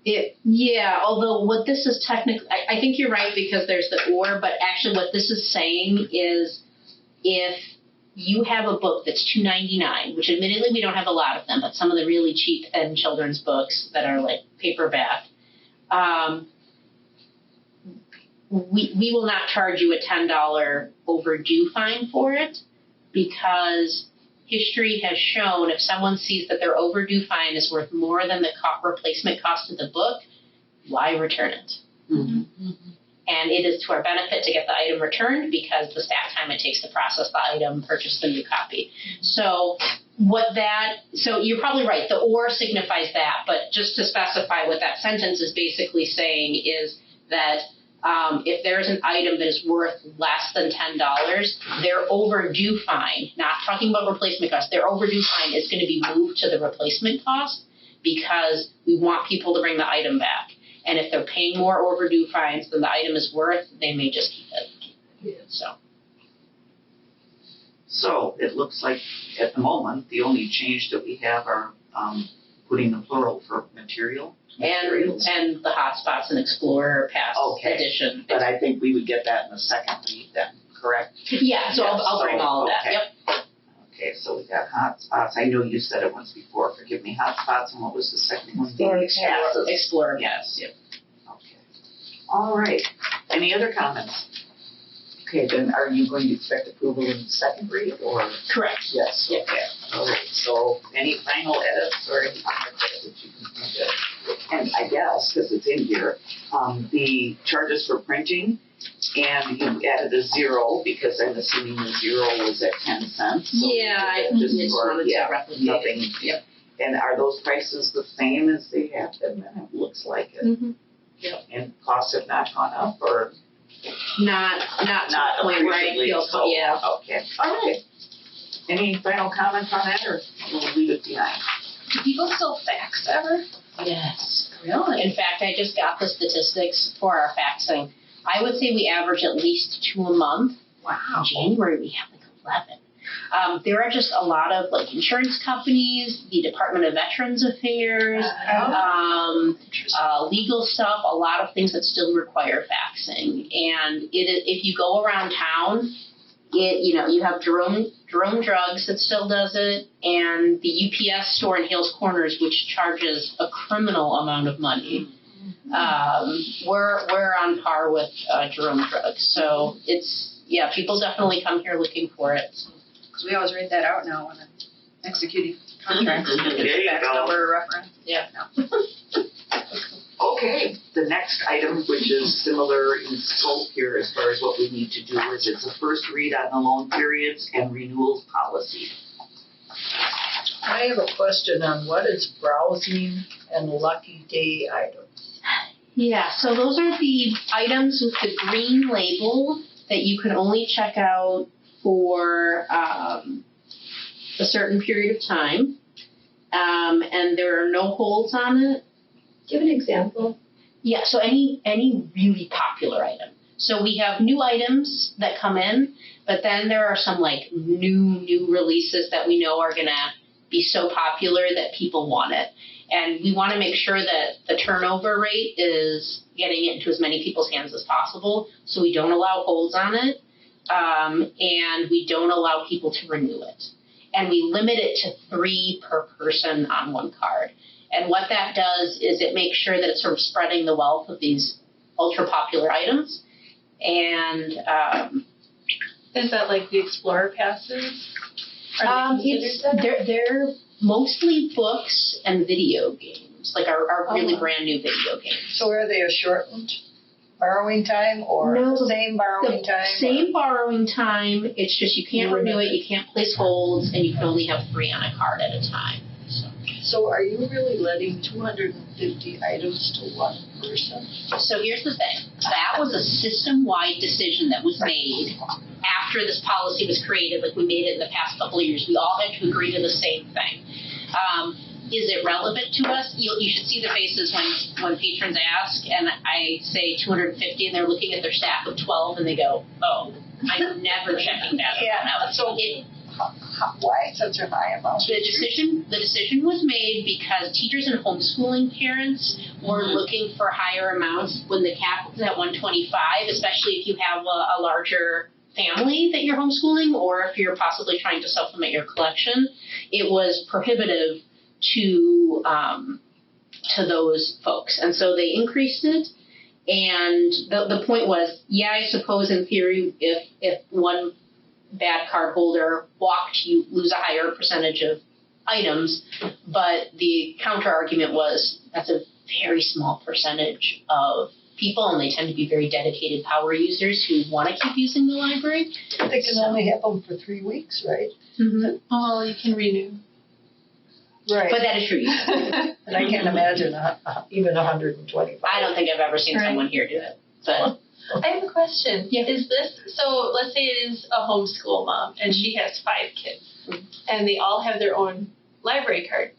Although what this is technically, I think you're right because there's the or, but actually what this is saying is if you have a book that's $2.99, which admittedly we don't have a lot of them, but some of the really cheap thin children's books that are like paperback, we will not charge you a $10 overdue fine for it because history has shown if someone sees that their overdue fine is worth more than the replacement cost of the book, why return it? And it is to our benefit to get the item returned because the staff time it takes to process the item, purchase the new copy. So you're probably right. The or signifies that, but just to specify what that sentence is basically saying is that if there's an item that is worth less than $10, their overdue fine, not talking about replacement cost, their overdue fine is going to be moved to the replacement cost because we want people to bring the item back. And if they're paying more overdue fines than the item is worth, they may just keep it. So it looks like at the moment the only change that we have are putting the plural for materials. And the hotspots and Explorer Pass edition. But I think we would get that in the second read then, correct? Yeah, so I'll bring all of that. Yep. Okay, so we got hotspots. I know you said it once before. Forgive me. Hotspots, and what was the second one? Explorer Pass. Yep. Okay. All right. Any other comments? Okay, then are you going to expect approval in the second read or? Correct. Yes. Yep. Okay. All right. So any final edits or anything like that that you can think of? And I guess, because it's in here, the charges for printing, and you added a zero because I'm assuming the zero was at 10 cents. So I just wanted to replicate nothing. it. Yep. And are those prices the same as they have been? It looks like it. Yep. And costs have not gone up or? Not appreciably right. So. Yeah. Okay. All right. Any final comments on that, or we'll leave it behind? Do people still fax ever? Yes. Really? In fact, I just got the statistics for our faxing. I would say we average at least 2 a month. Wow. In January, we have like 11. There are just a lot of like insurance companies, the Department of Veterans Affairs, legal stuff, a lot of things that still require faxing. And if you go around town, You have Jerome Drugs that still does it, and the UPS store in Hales Corners, which charges a criminal amount of money. We're on par with Jerome Drugs, so people definitely come here looking for it. Because we always write that out now when I'm executing contracts. There you Fax go. number reference. Yeah. Okay, the next item, which is similar in scope here as far as what we need to do, is it's a first read on the loan periods and renewals policy. I have a question on what is browsing and lucky day items. Yeah, so those are the items with the green label that you can only check out for a certain period of time, and there are no holds on it. Do you have an example? Yeah, so any really popular item. So we have new items that come in, but then there are some like new releases that we know are gonna be so popular that people want it. And we want to make sure that the turnover rate is getting it into as many people's hands as possible. So we don't allow holds on it, and we don't allow people to renew it. And we limit it to 3 per person on one card. And what that does is it makes sure that it's sort of spreading the wealth of these ultra popular items. And Is that like the Explorer passes? Are they considered that? they're mostly books and video games, like our really brand new video games. So are they a shortened borrowing time or No, the same borrowing time? Same borrowing time. It's just you can't renew it, you can't place holds, and you can only have 3 on a card at a time. So are you really letting 250 items to one person? So here's the thing. That was a system-wide decision that was made after this policy was created, like we made it in the past couple of years. We all had to agree to the same thing. Is it relevant to us? You should see the faces when patrons ask, and I say 250, and they're looking at their stack of 12, and they go, "Oh, I'm never checking that out." So why such a high amount? The decision was made because teachers and homeschooling parents were looking for higher amounts when the cap was at 125, especially if you have a larger family that you're homeschooling, or if you're possibly trying to supplement your collection. It was prohibitive to those folks, and so they increased it. And the point was, I suppose in theory, if one bad card holder walked, you lose a higher percentage of items, but the counter argument was that's a very small percentage of people, and they tend to be very dedicated power users who want to keep using the library. They can only have them for 3 weeks, right? Mm-hmm. Oh, you can renew. Right. But that is true. And I can't imagine even 125. I don't think I've ever seen someone here do it. But I have a question. Yeah. Is this, so let's say it is a homeschool mom and she has 5 kids and they all have their own library card.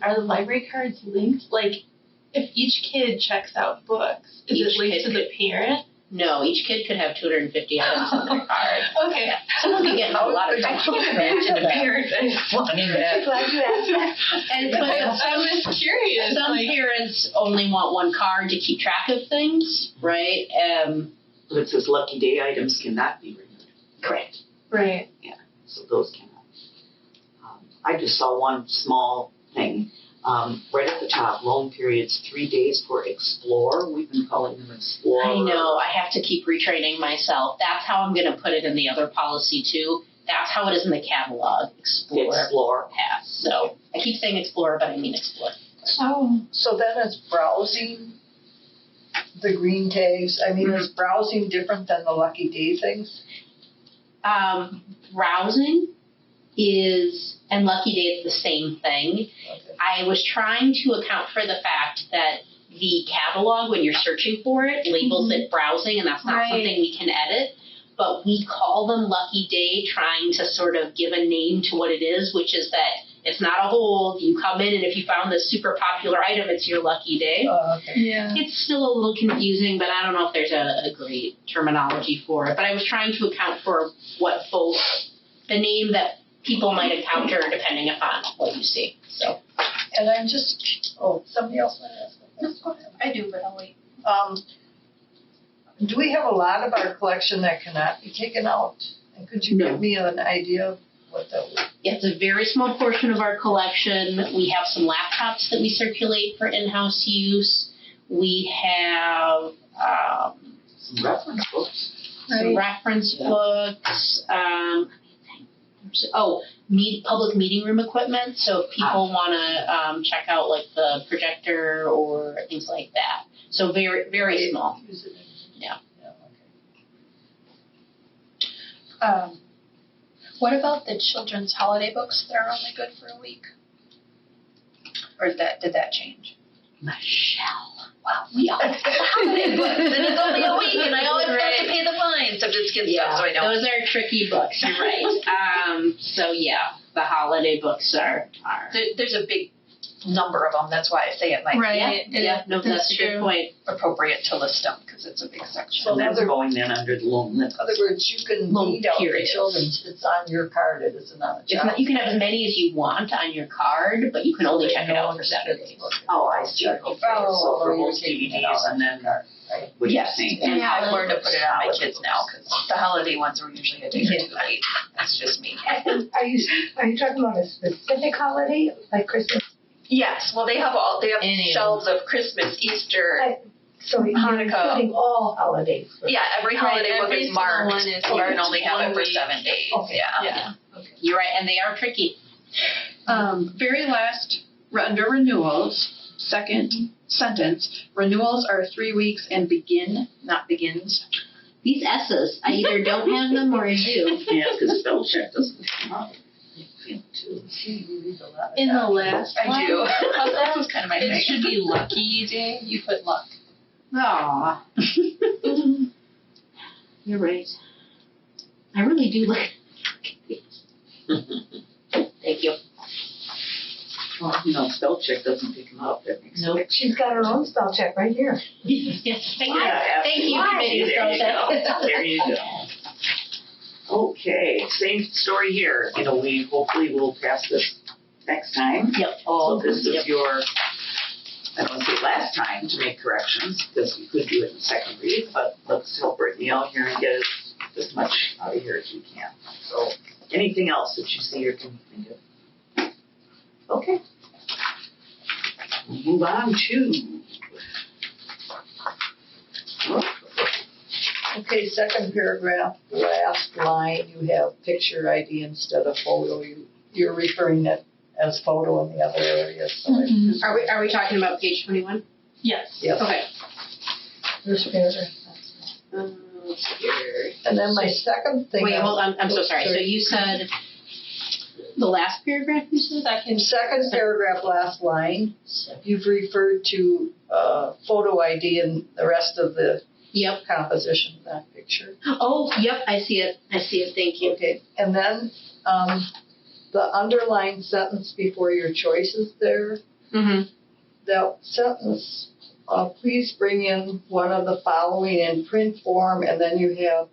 Are the library cards linked? Like, if each kid checks out books, is it linked to the parent? no, each kid could have 250 items on their card. Okay. Someone could get in a lot of trouble. Imagine the parents wanting that. Glad you asked that. And I'm just curious. some parents only want one card to keep track of things, right? But it says lucky day items cannot be renewed. Correct. Right. So those cannot. I just saw one small thing. Right at the top, loan periods 3 days for Explore. We've been calling them Explore. I know. I have to keep retraining myself. That's how I'm going to put it in the other policy, too. That's how it is in the catalog. Explore. Pass. So I keep saying Explorer, but I mean Explore. Oh. So then is browsing the green tags? I mean, is browsing different than the lucky day things? Browsing and Lucky Day is the same thing. Okay. I was trying to account for the fact that the catalog, when you're searching for it, labels it browsing, and that's not something we can edit. But we call them Lucky Day, trying to sort of give a name to what it is, which is that it's not a hold. You come in, and if you found this super popular item, it's your lucky day. Okay. Yeah. It's still a little confusing, but I don't know if there's a great terminology for it. But I was trying to account for what both the name that people might encounter depending upon what you see. So. And I'm just, somebody else might ask. I do, but I'll wait. Do we have a lot of our collection that cannot be taken out? And could you No. give me an idea of what that would be? It's a very small portion of our collection. We have some laptops that we circulate for in-house use. We have Some reference books. some reference books. Public meeting room equipment. So if people want to check out like the projector or things like that. So very, very small. Use it in- Yeah. okay. What about the children's holiday books that are only good for a week? Or did that change? Michelle. Wow, we all have holiday books, and it's only a week, and I always have to pay the fines of this kid's stuff, so I don't. Those are tricky books. You're right. So yeah, the holiday books are. There's a big number of them. That's why I say it might No, that's a good point. be appropriate to list them because it's a big section. So that's going then under the loan limit. In other words, you can Loan read out the periods. children's, it's on your card, it isn't on the It's child. not, you can have as many as you want on your card, but you can only check it out for 7 days. Oh, I see. Okay, so for most DVDs and then, what you're saying. And I've learned to put it on my kids now because the holiday ones were usually a day or two late. That's just me. And are you talking about a specific holiday, like Christmas? Yes, well, they have shelves of Christmas, Easter. So you're Hanukkah. including all holidays? Yeah, every holiday book every is marked. single one is You can only have it one for week. 7 days. Okay. Yeah. You're right, and they are tricky. Very last, under renewals, second sentence, renewals are 3 weeks and begin, not begins. These S's, I either don't have them or I do. Yeah, because spell check doesn't come up. See, you read a lot of In the that. last I one, do. That was kind of my it thing. should be lucky day. You put luck. Aw. You're right. I really do like Thank you. Well, spell check doesn't pick them up. That makes sense. She's got her own spell check right here. Yes, thank you. Yeah, Thank you, absolutely. committee There you go. process. There you go. Okay, same story here. We hopefully will pass this next time. Yep. So this is your, I don't want to say last time to make corrections, because we could do it in the second read, but let's help Brittany out here and get as much out of here as we can. So anything else that you see or can think of? Okay. We'll move on to. Okay, second paragraph, last line, you have picture ID instead of photo. You're referring it as photo in the other areas. So I just- Are we talking about page 21? Yes. Yes. Okay. First paragraph. And then my second thing. Wait, hold on. I'm so sorry. So you said the last paragraph you said? Second paragraph, last line, you've referred to photo ID and the rest of the Yep. composition of that picture. Oh, yep. I see it. Thank you. Okay, and then the underlined sentence before your choices there, Mm-hmm. that sentence, please bring in one of the following in print form, and then you have,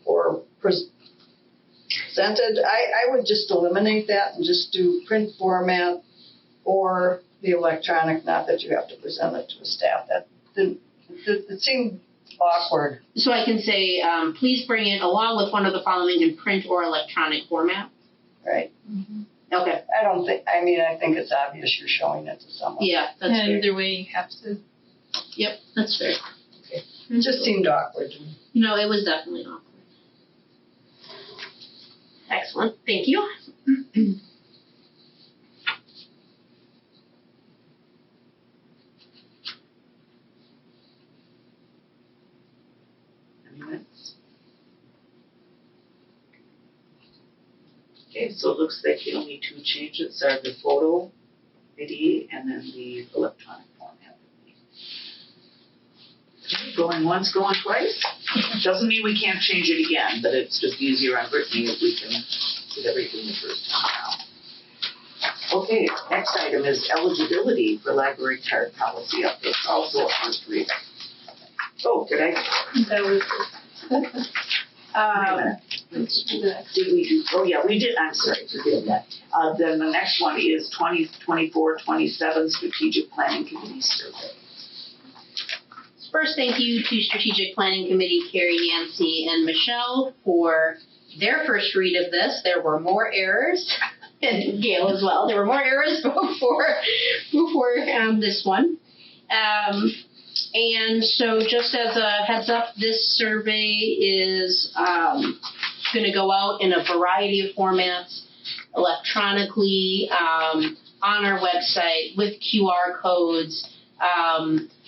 or presented. I would just eliminate that and just do print format or the electronic, not that you have to present it to the staff. It seemed awkward. So I can say, please bring in along with one of the following in print or electronic format. Right. Okay. I think it's obvious you're showing it to someone. Yeah, that's And fair. either way, you have to. Yep, that's fair. It just seemed awkward to me. No, it was definitely awkward. Excellent. Thank you. Minutes. Okay, so it looks like the only two changes are the photo ID and then the electronic format. Okay, going once, going twice. Doesn't mean we can't change it again, but it's just easier on Brittany if we can get everything the first time around. Okay, next item is eligibility for library card policy update, also a first read. Oh, did I? That was Wait a minute. Did we do, oh yeah, we did, I'm sorry, forgive that. Then the next one is 2024-27 Strategic Planning Committee Survey. First, thank you to Strategic Planning Committee, Carrie, Nancy, and Michelle for their first read of this. There were more errors, and Gail as well. There were more errors before this one. And so just as a heads up, this survey is going to go out in a variety of formats, electronically, on our website with QR codes,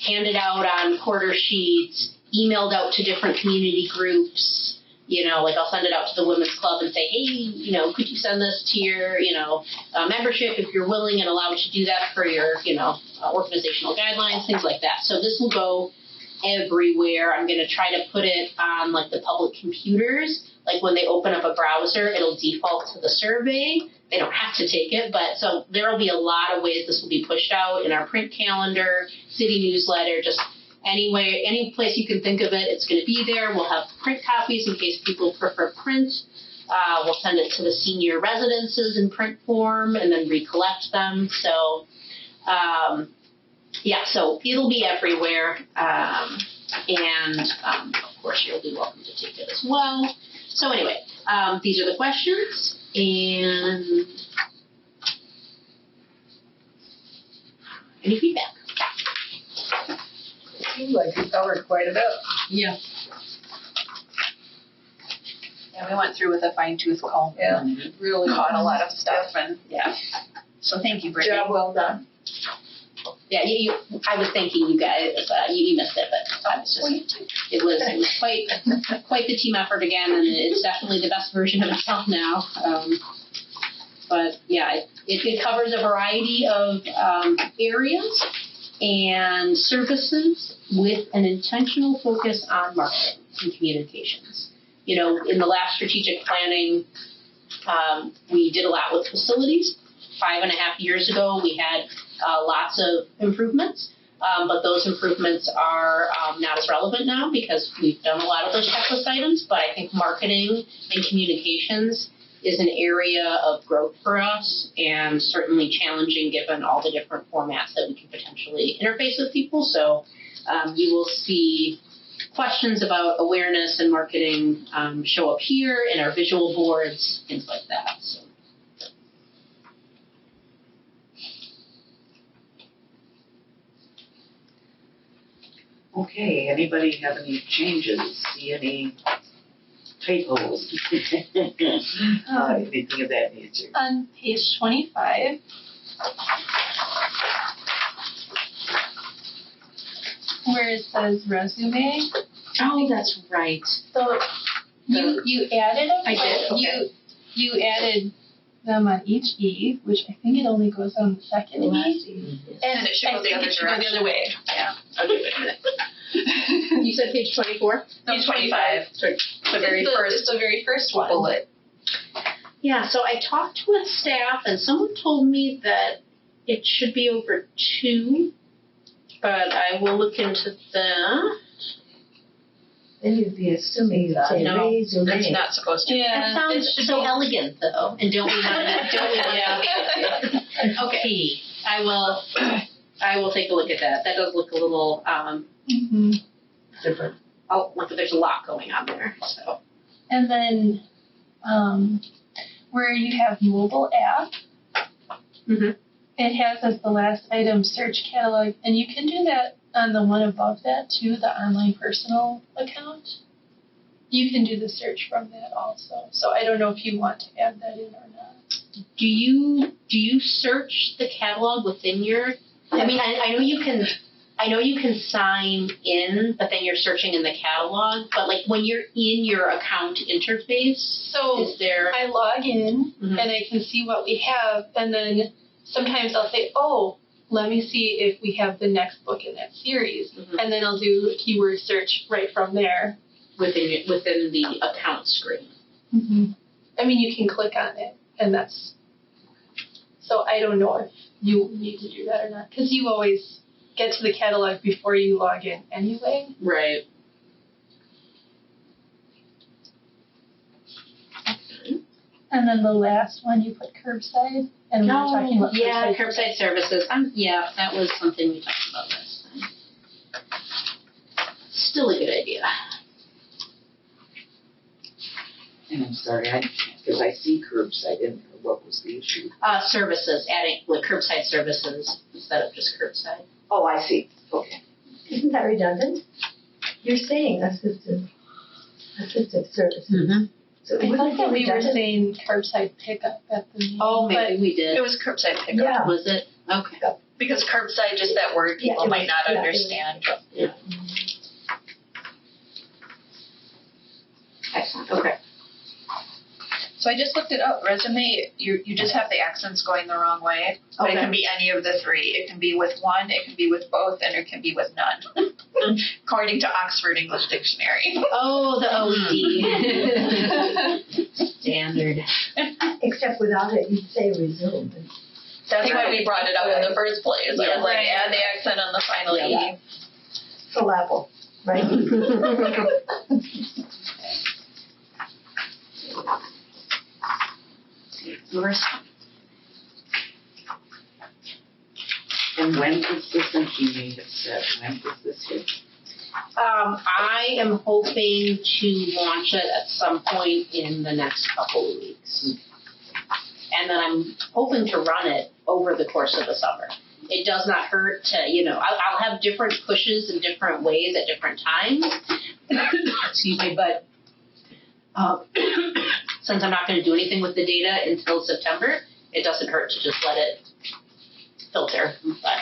handed out on quarter sheets, emailed out to different community groups. Like I'll send it out to the women's club and say, hey, could you send this to your, membership if you're willing and allowed to do that for your, organizational guidelines, things like that. So this will go everywhere. I'm going to try to put it on like the public computers. Like when they open up a browser, it'll default to the survey. They don't have to take it, but so there will be a lot of ways this will be pushed out in our print calendar, city newsletter, just anyway, any place you can think of it, it's going to be there. We'll have print copies in case people prefer print. We'll send it to the senior residences in print form and then recollect them. So, so it'll be everywhere. And of course, you'll be welcome to take it as well. So anyway, these are the questions. And any feedback? Seems like you covered quite a bit. Yeah. Yeah, we went through with a fine-tooth comb. Yeah. And really caught a lot of stuff. And so thank you, Brittany. Job well done. Yeah, I was thanking you guys. You missed it, but I was just. It was quite the team effort again, and it's definitely the best version of itself now. But yeah, it covers a variety of areas and services with an intentional focus on marketing and communications. In the last strategic planning, we did a lot with facilities. 5.5 years ago, we had lots of improvements, but those improvements are not as relevant now because we've done a lot of those checklist items. But I think marketing and communications is an area of growth for us and certainly challenging given all the different formats that we can potentially interface with people. So you will see questions about awareness and marketing show up here in our visual boards, things like that. So. Okay, anybody have any changes? See any typos? Anything of that nature? On page 25, where it says resume. Oh, that's right. So you added them. I did. Okay. You added them on each E, which I think it only goes on the second E. And it should go the other direction. The other way. Yeah. Okay, wait a minute. You said page 24? Page 25. The very first. It's the very first one. Bullet. Yeah, so I talked with staff and someone told me that it should be over 2, but I will look into that. Then you'd be assuming you'd say No, resume. It's not supposed to. Yeah. That sounds so elegant though, and don't we want to, Okay, I will take a look at that. That does look a little, Different. oh, look, there's a lot going on there, so. And then where you have mobile app, it has as the last item search catalog, and you can do that on the one above that too, the online personal account. You can do the search from that also. So I don't know if you want to add that in or not. Do you search the catalog within your? I mean, I know you can. I know you can sign in, but then you're searching in the catalog. But like when you're in your account interface, So is there? I log in and I can see what we have, and then sometimes I'll say, oh, let me see if we have the next book in that series, and then I'll do a keyword search right from there. Within the account screen. I mean, you can click on it, and that's. So I don't know if you need to do that or not, because you always get to the catalog before you log in anyway. Right. And then the last one, you put curbside, and we were talking about curbside services. Yeah, that was something we talked about last time. still a good idea. And I'm sorry, because I see curbside in there. What was the issue? Services, adding like curbside services instead of just curbside. Oh, I see. Okay. Isn't that redundant? You're saying assistive services. Mm-hmm. So I wouldn't thought it be we were redundant? saying curbside pickup at the meeting. Oh, maybe we did. It was curbside pickup. Yeah. Was it? Okay. Because curbside, just that word, Yeah, people it might was- not yeah, it was- understand. Excellent. Okay. So I just looked it up. Resume, you just have the accents going the wrong way. But it Okay. can be any of the three. It can be with one, it can be with both, and it can be with none. According to Oxford English Dictionary. Oh, the OD. Standard. Except without it, you'd say resume. That's why we brought it up in the first place. I Yeah. was like, add the accent on the final E. Syllable, right? And when was this, and she may have said, when was this hit? I am hoping to launch it at some point in the next couple of weeks. And then I'm hoping to run it over the course of the summer. It does not hurt to, I'll have different pushes in different ways at different times. Excuse me, but since I'm not going to do anything with the data until September, it doesn't hurt to just let it filter. But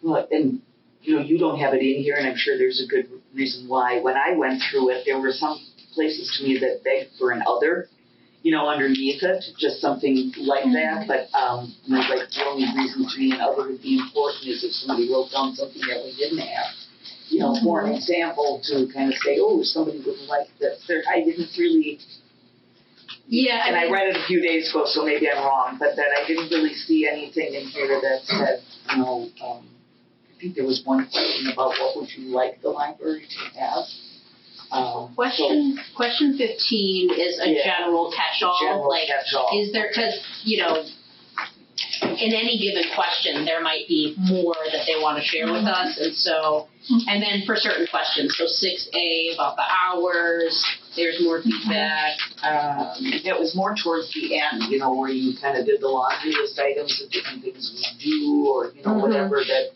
Well, and, you don't have it in here, and I'm sure there's a good reason why. When I went through it, there were some places to me that begged for an other, underneath it, just something like that. But, like the only reason to me an other would be important is if somebody wrote down something that we didn't have. For an example, to kind of say, oh, somebody would like this. I didn't really, yeah, and I read it a few days ago, so maybe I'm wrong, but that I didn't really see anything in here that said, I think there was one question about what would you like the library to have. Question 15 is a general catch-all. General catch-all. Is there, because, in any given question, there might be more that they want to share with us. And so, and then for certain questions, so 6A about the hours, there's more feedback. It was more towards the end, where you kind of did the laundry list items of different things we do, or, whatever that.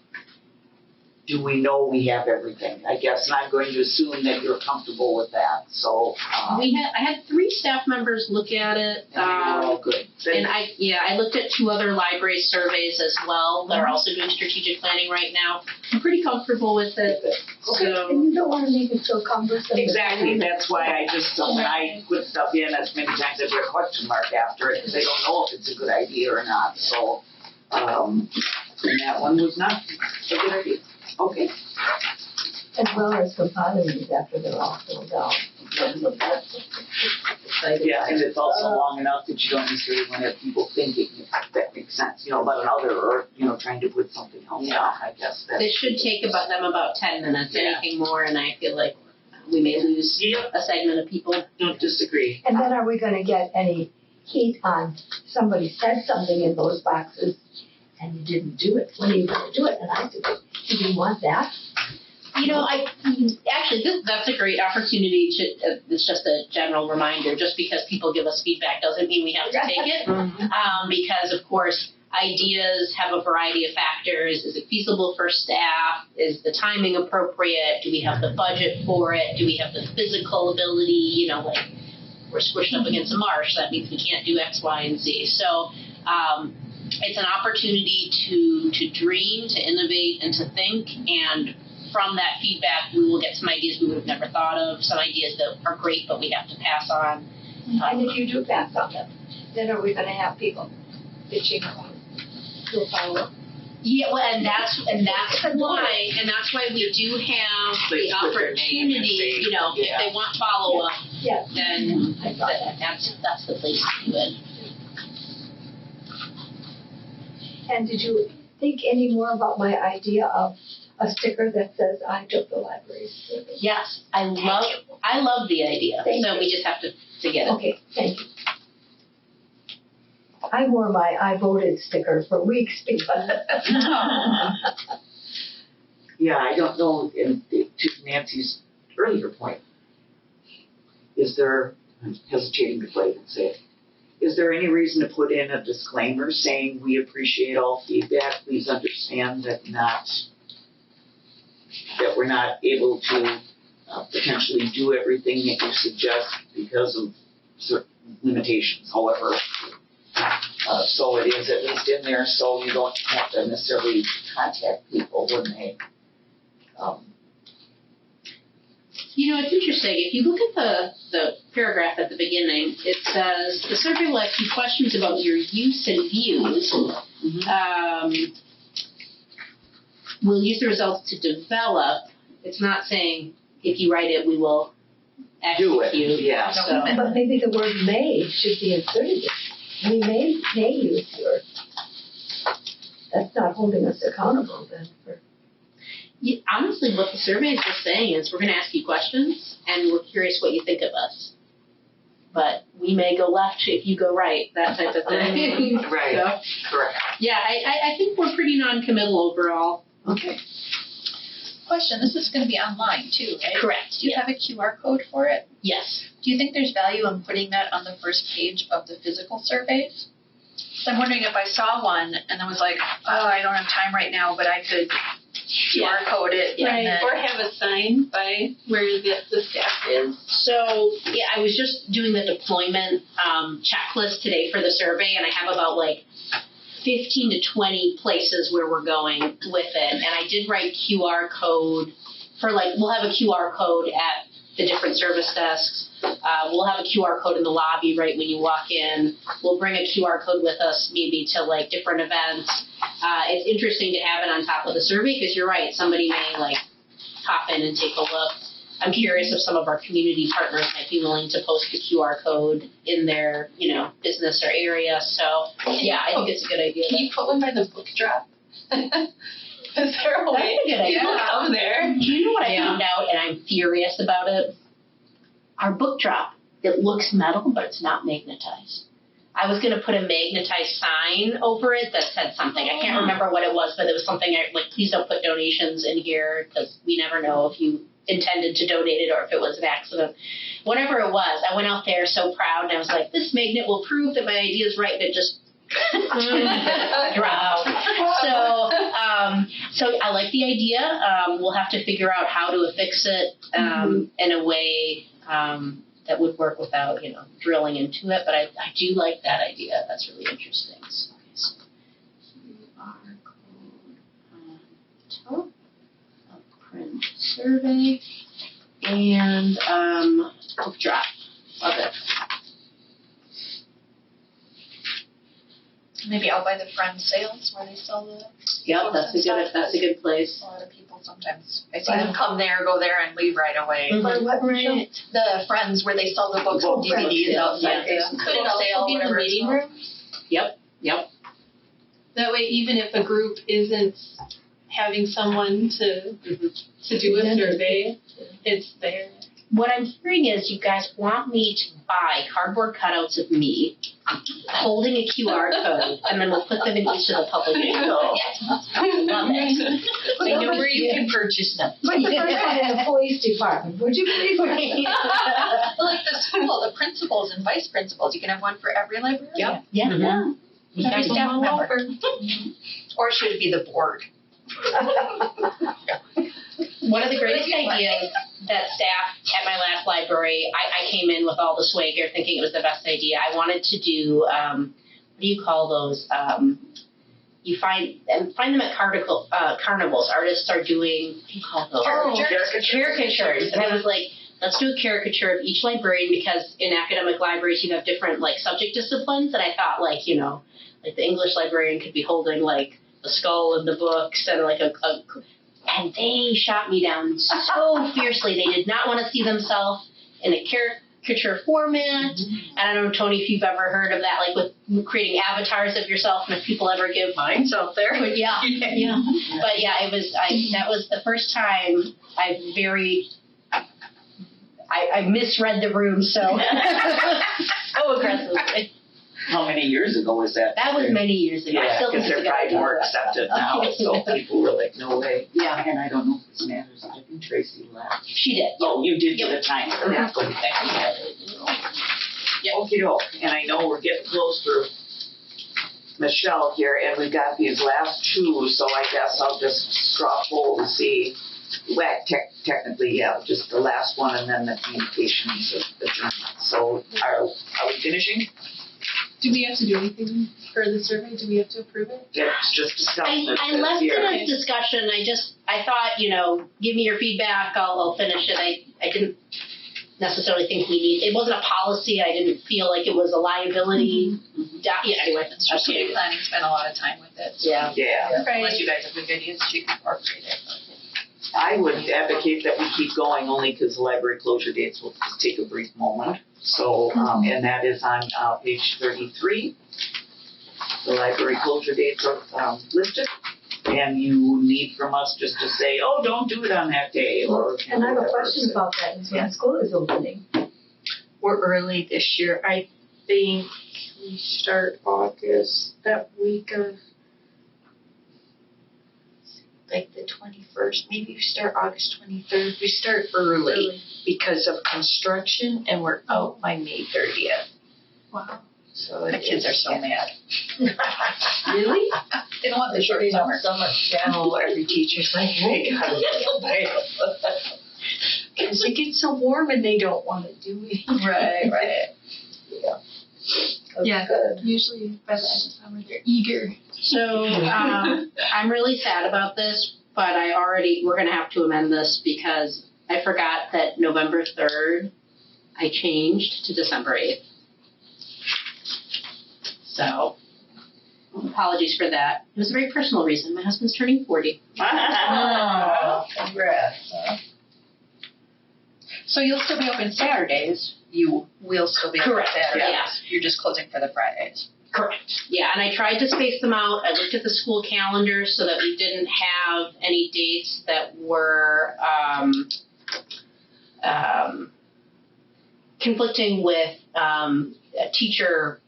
Do we know we have everything? I guess, and I'm going to assume that you're comfortable with that. So I had 3 staff members look at it. And they were all good. And I looked at 2 other library surveys as well that are also doing strategic planning right now. I'm pretty comfortable with it. So And you don't want to make it so cumbersome. Exactly. That's why I just when I put stuff in, as many times I put a question mark after it because I don't know if it's a good idea or not. So and that one was not a good idea. Okay. As well as compiling these after they're all filled out. Yeah, and it's also long enough that you don't necessarily want to have people thinking if that makes sense, about another or, trying to put something else down, I guess. This should take about 10 minutes, anything more, and I feel like we may lose a segment of people. Don't disagree. And then are we going to get any heat on somebody said something in those boxes and you didn't do it? When are you going to do it? And I said, do you want that? That's a great opportunity to, it's just a general reminder, just because people give us feedback doesn't mean we have to take it. Because of course, ideas have a variety of factors. Is it feasible for staff? Is the timing appropriate? Do we have the budget for it? Do we have the physical ability? We're squished up against a marsh, that means we can't do X, Y, and Z. So, it's an opportunity to dream, to innovate, and to think, and from that feedback, we will get some ideas we would have never thought of, some ideas that are great, but we have to pass on. And if you do pass on them, then are we going to have people bitching about do a follow-up? Yeah, well, and that's why we do have the opportunity, if they want follow-up, then that's the place to do it. And did you think any more about my idea of a sticker that says I took the library survey? Yes, I love the idea. We just have to get it. Okay, thank you. I wore my I voted sticker for weeks because Yeah, I don't know, and to Nancy's earlier point, is there, I'm hesitating before I even say it, is there any reason to put in a disclaimer saying we appreciate all feedback, please understand that we're not able to potentially do everything that you suggest because of certain limitations, however, so it is at least in there so you don't have to necessarily contact people when they It's interesting. If you look at the paragraph at the beginning, it says, the survey will ask you questions about your use and views. We'll use the results to develop. It's not saying, if you write it, we will do execute. it. Yeah. So, But maybe the word may should be inserted. We may use yours. That's not holding us accountable then for. yeah, honestly, what the survey is just saying is we're going to ask you questions, and we're curious what you think of us. But we may go left if you go right, that type of thing. Right. So, Correct. yeah, I think we're pretty non-committal overall. Okay. Question, this is going to be online too, right? Correct. Do you have a QR code for it? Yes. Do you think there's value in putting that on the first page of the physical surveys? So I'm wondering if I saw one and I was like, oh, I don't have time right now, but I could QR code it. Right, And then, or have a sign by where the staff is. So, yeah, I was just doing the deployment checklist today for the survey, and I have about 15 to 20 places where we're going with it. And I did write QR code for we'll have a QR code at the different service desks. We'll have a QR code in the lobby right when you walk in. We'll bring a QR code with us maybe to different events. It's interesting to have it on top of the survey because you're right, somebody may pop in and take a look. I'm curious if some of our community partners might be willing to post the QR code in their, business or area. So, yeah, I think it's a good idea. Can you put one by the book drop? Is there a way? That's a good idea. People come there. Do you know what I found out, and I'm furious about it? Our book drop, it looks metal, but it's not magnetized. I was going to put a magnetized sign over it that said something. I can't remember what it was, but it was something please don't put donations in here because we never know if you intended to donate it or if it was an accident. Whatever it was, I went out there so proud, and I was like, this magnet will prove that my idea is right, and it just dropped. So I like the idea. We'll have to figure out how to affix it in a way that would work without, drilling into it. But I do like that idea. That's really interesting. So QR code on top of print survey and book drop. Love it. maybe out by the Friends sales where they sell the Yep, that's a good place. A lot of people sometimes, I see them come there, go there, and leave right away. But what, right? The Friends where they sell the books and DVDs outside the Could it book sale, also be in the whatever it's meeting called. room? Yep. That way, even if a group isn't having someone to do a survey, it's there. What I'm hearing is you guys want me to buy cardboard cutouts of me holding a QR code, and then we'll put them in each of the public areas. Yes. Love it. I know where you can purchase them. But you first had the police department, would you please? Like the school, the principals and vice principals, you can have one for every librarian. Yep. Yeah. Every staff member. Or should it be the board? One of the greatest ideas that staff at my last library, I came in with all the swagger thinking it was the best idea. I wanted to do, what do you call those? You find them at carnivals. Artists are doing, what do you call those? Caricatures. And I was like, let's do a caricature of each librarian because in academic libraries you have different subject disciplines. And I thought the English librarian could be holding the skull and the books and and they shot me down so fiercely. They did not want to see themselves in a caricature format. And I don't know, Tony, if you've ever heard of that, with creating avatars of yourself, and if people ever give Mine's out there. Yeah. But yeah, that was the first time I misread the room so aggressively. How many years ago was that? That was many years ago. I Yeah, still think because it's a they're good probably idea. more accepted now, so people were like, no way. Yeah. And I don't know if this matters, I think Tracy left. She did. Oh, you did get a time for that, good, thank you. Okey-doke, and I know we're getting close for Michelle here, and we've got these last two, so I guess I'll just straw poll to see. Well, technically, yeah, just the last one and then the communications adjournment. So are we finishing? Do we have to do anything for the survey? Do we have to approve it? It's just discussion. I left it as discussion. I thought, give me your feedback. I'll finish it. I didn't necessarily think it wasn't a policy. I didn't feel like it was a liability. Anyway, Strategic planning spent a lot of time with it. Yeah. Yeah. Unless you guys have good ideas, she can incorporate it. I would advocate that we keep going only because the library closure dates will just take a brief moment. So, and that is on page 33. The library closure dates are listed. And you need from us just to say, oh, don't do it on that day. Or And I have a question about that, is when school is opening. We're early this year. I think we start August, that week of like the 21st. Maybe we start August 23rd. We start early because of construction, and we're out by May 30th. Wow. So The kids are so mad. Really? They don't want the short summer. Oh, every teacher's like, hey, because it gets so warm and they don't want to do it. Right. Yeah, Good. usually by the end of summer they're eager. So I'm really sad about this, but we're going to have to amend this because I forgot that November 3rd I changed to December 8th. So apologies for that. It was a very personal reason. My husband's turning 40. Oh, congrats. So you'll still be open Saturdays. You will still be Correct, open Saturdays. yeah. You're just closing for the Fridays. Correct. Yeah, and I tried to space them out. I looked at the school calendar so that we didn't have any dates that were conflicting with teacher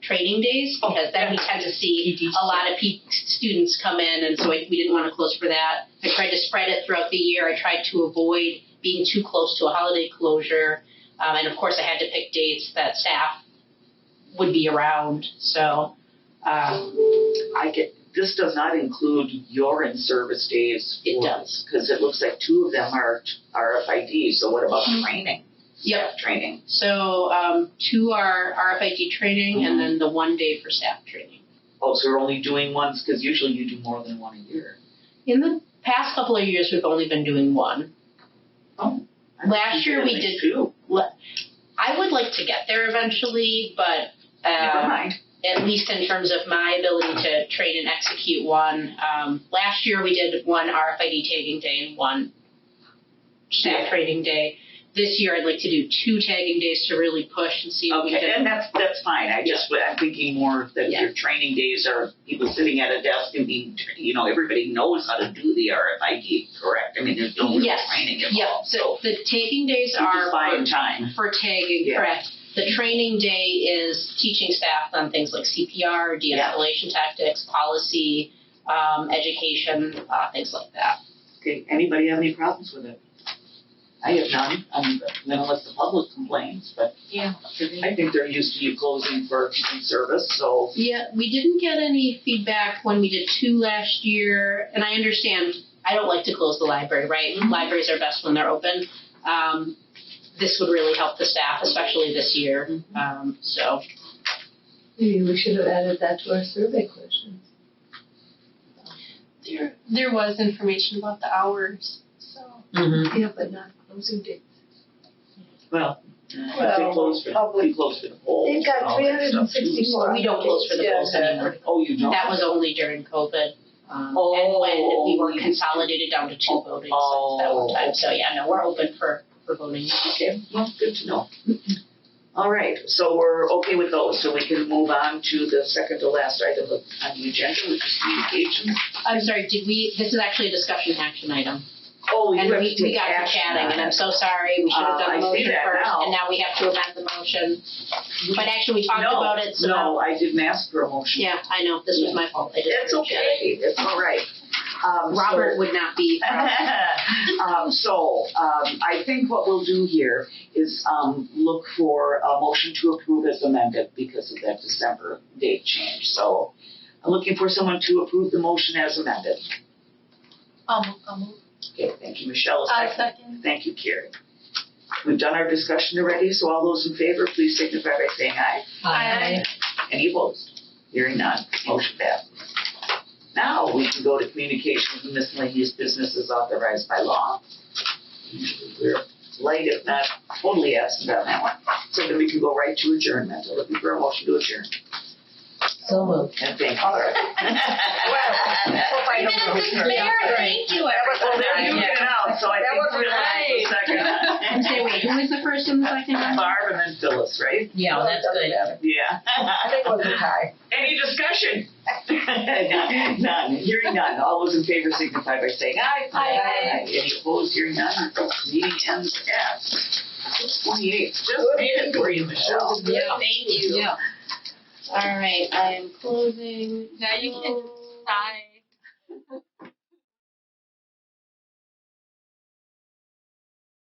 training days, because then we tend to see a lot of students come in, and so we didn't want to close for that. I tried to spread it throughout the year. I tried to avoid being too close to a holiday closure, and of course I had to pick dates that staff would be around. So this does not include your in-service days. It does. Because it looks like 2 of them are RFID, so what about training? Yep. Training. So 2 are RFID training, and then the 1 day for staff training. Oh, so we're only doing ones, because usually you do more than 1 a year. In the past couple of years, we've only been doing 1. Oh. Last year we did 2. I would like to get there eventually, but Never mind. at least in terms of my ability to train and execute one. Last year we did 1 RFID tagging day and 1 staff training day. This year I'd like to do 2 tagging days to really push and see what we Okay, can. and that's fine. I'm thinking more that your training days are people sitting at a desk and being, everybody knows how to do the RFID, correct? I mean, there's no real training involved. Yeah, so the tagging days are buying time for tagging, correct. The training day is teaching staff on things like CPR, de-escalation tactics, policy, education, things like that. Okay, anybody have any problems with it? I have none, unless the public complains, but I think they're used to you closing for service, so. Yeah, we didn't get any feedback when we did 2 last year, and I understand, I don't like to close the library, right? Mm-hmm. Libraries are best when they're open. This would really help the staff, especially this year, so. Maybe we should have added that to our survey questions. There was information about the hours, so. Yeah, but not closing dates. Well, they close for the polls. They've got 364. We don't close for the polls anymore. Oh, you don't? That was only during COVID. And when we were consolidated down to 2 buildings that one time. So we're open for voting. Okay, well, good to know. All right, so we're okay with those, so we can move on to the second to last item on the agenda, which is communications. I'm sorry, this is actually a discussion action item. Oh, you And have we to take got to action chatting, on and it. I'm so sorry, we should have done I the see motion that first, now. and now we have to amend the motion. But actually, we talked about it, so now. No, I didn't ask for a motion. Yeah, I know, this was my fault, I just. It's okay, it's all right. Robert would not be. I think what we'll do here is look for a motion to approve as amended because of that December date change. So I'm looking for someone to approve the motion as amended. I'll move. Okay, thank you, Michelle. I'll second. Thank you, Carrie. We've done our discussion already, so all those in favor, please signify by saying aye. Aye. Any opposed? Hearing none, motion passes. Now we can go to communications and miscellaneous businesses authorized by law. Usually we're late, if not totally absent on that one. So then we can go right to adjournment. I'm looking for a motion to adjourn. So moved. And thank you. Hope I don't know. Thank you, Well, they're using it out, so I That think was we're right. the second. And say, wait, who was the first and the second? Barb and then Phyllis, right? Yeah, that's good. Yeah. I think it was a tie. Any discussion? None. Hearing none. All those in favor signify by saying aye. Aye. Any opposed? Hearing none. Meeting ends at 6:28. Just made it for you, Michelle. Yeah. Thank you. Yeah. All right, I am closing. Now you can sign.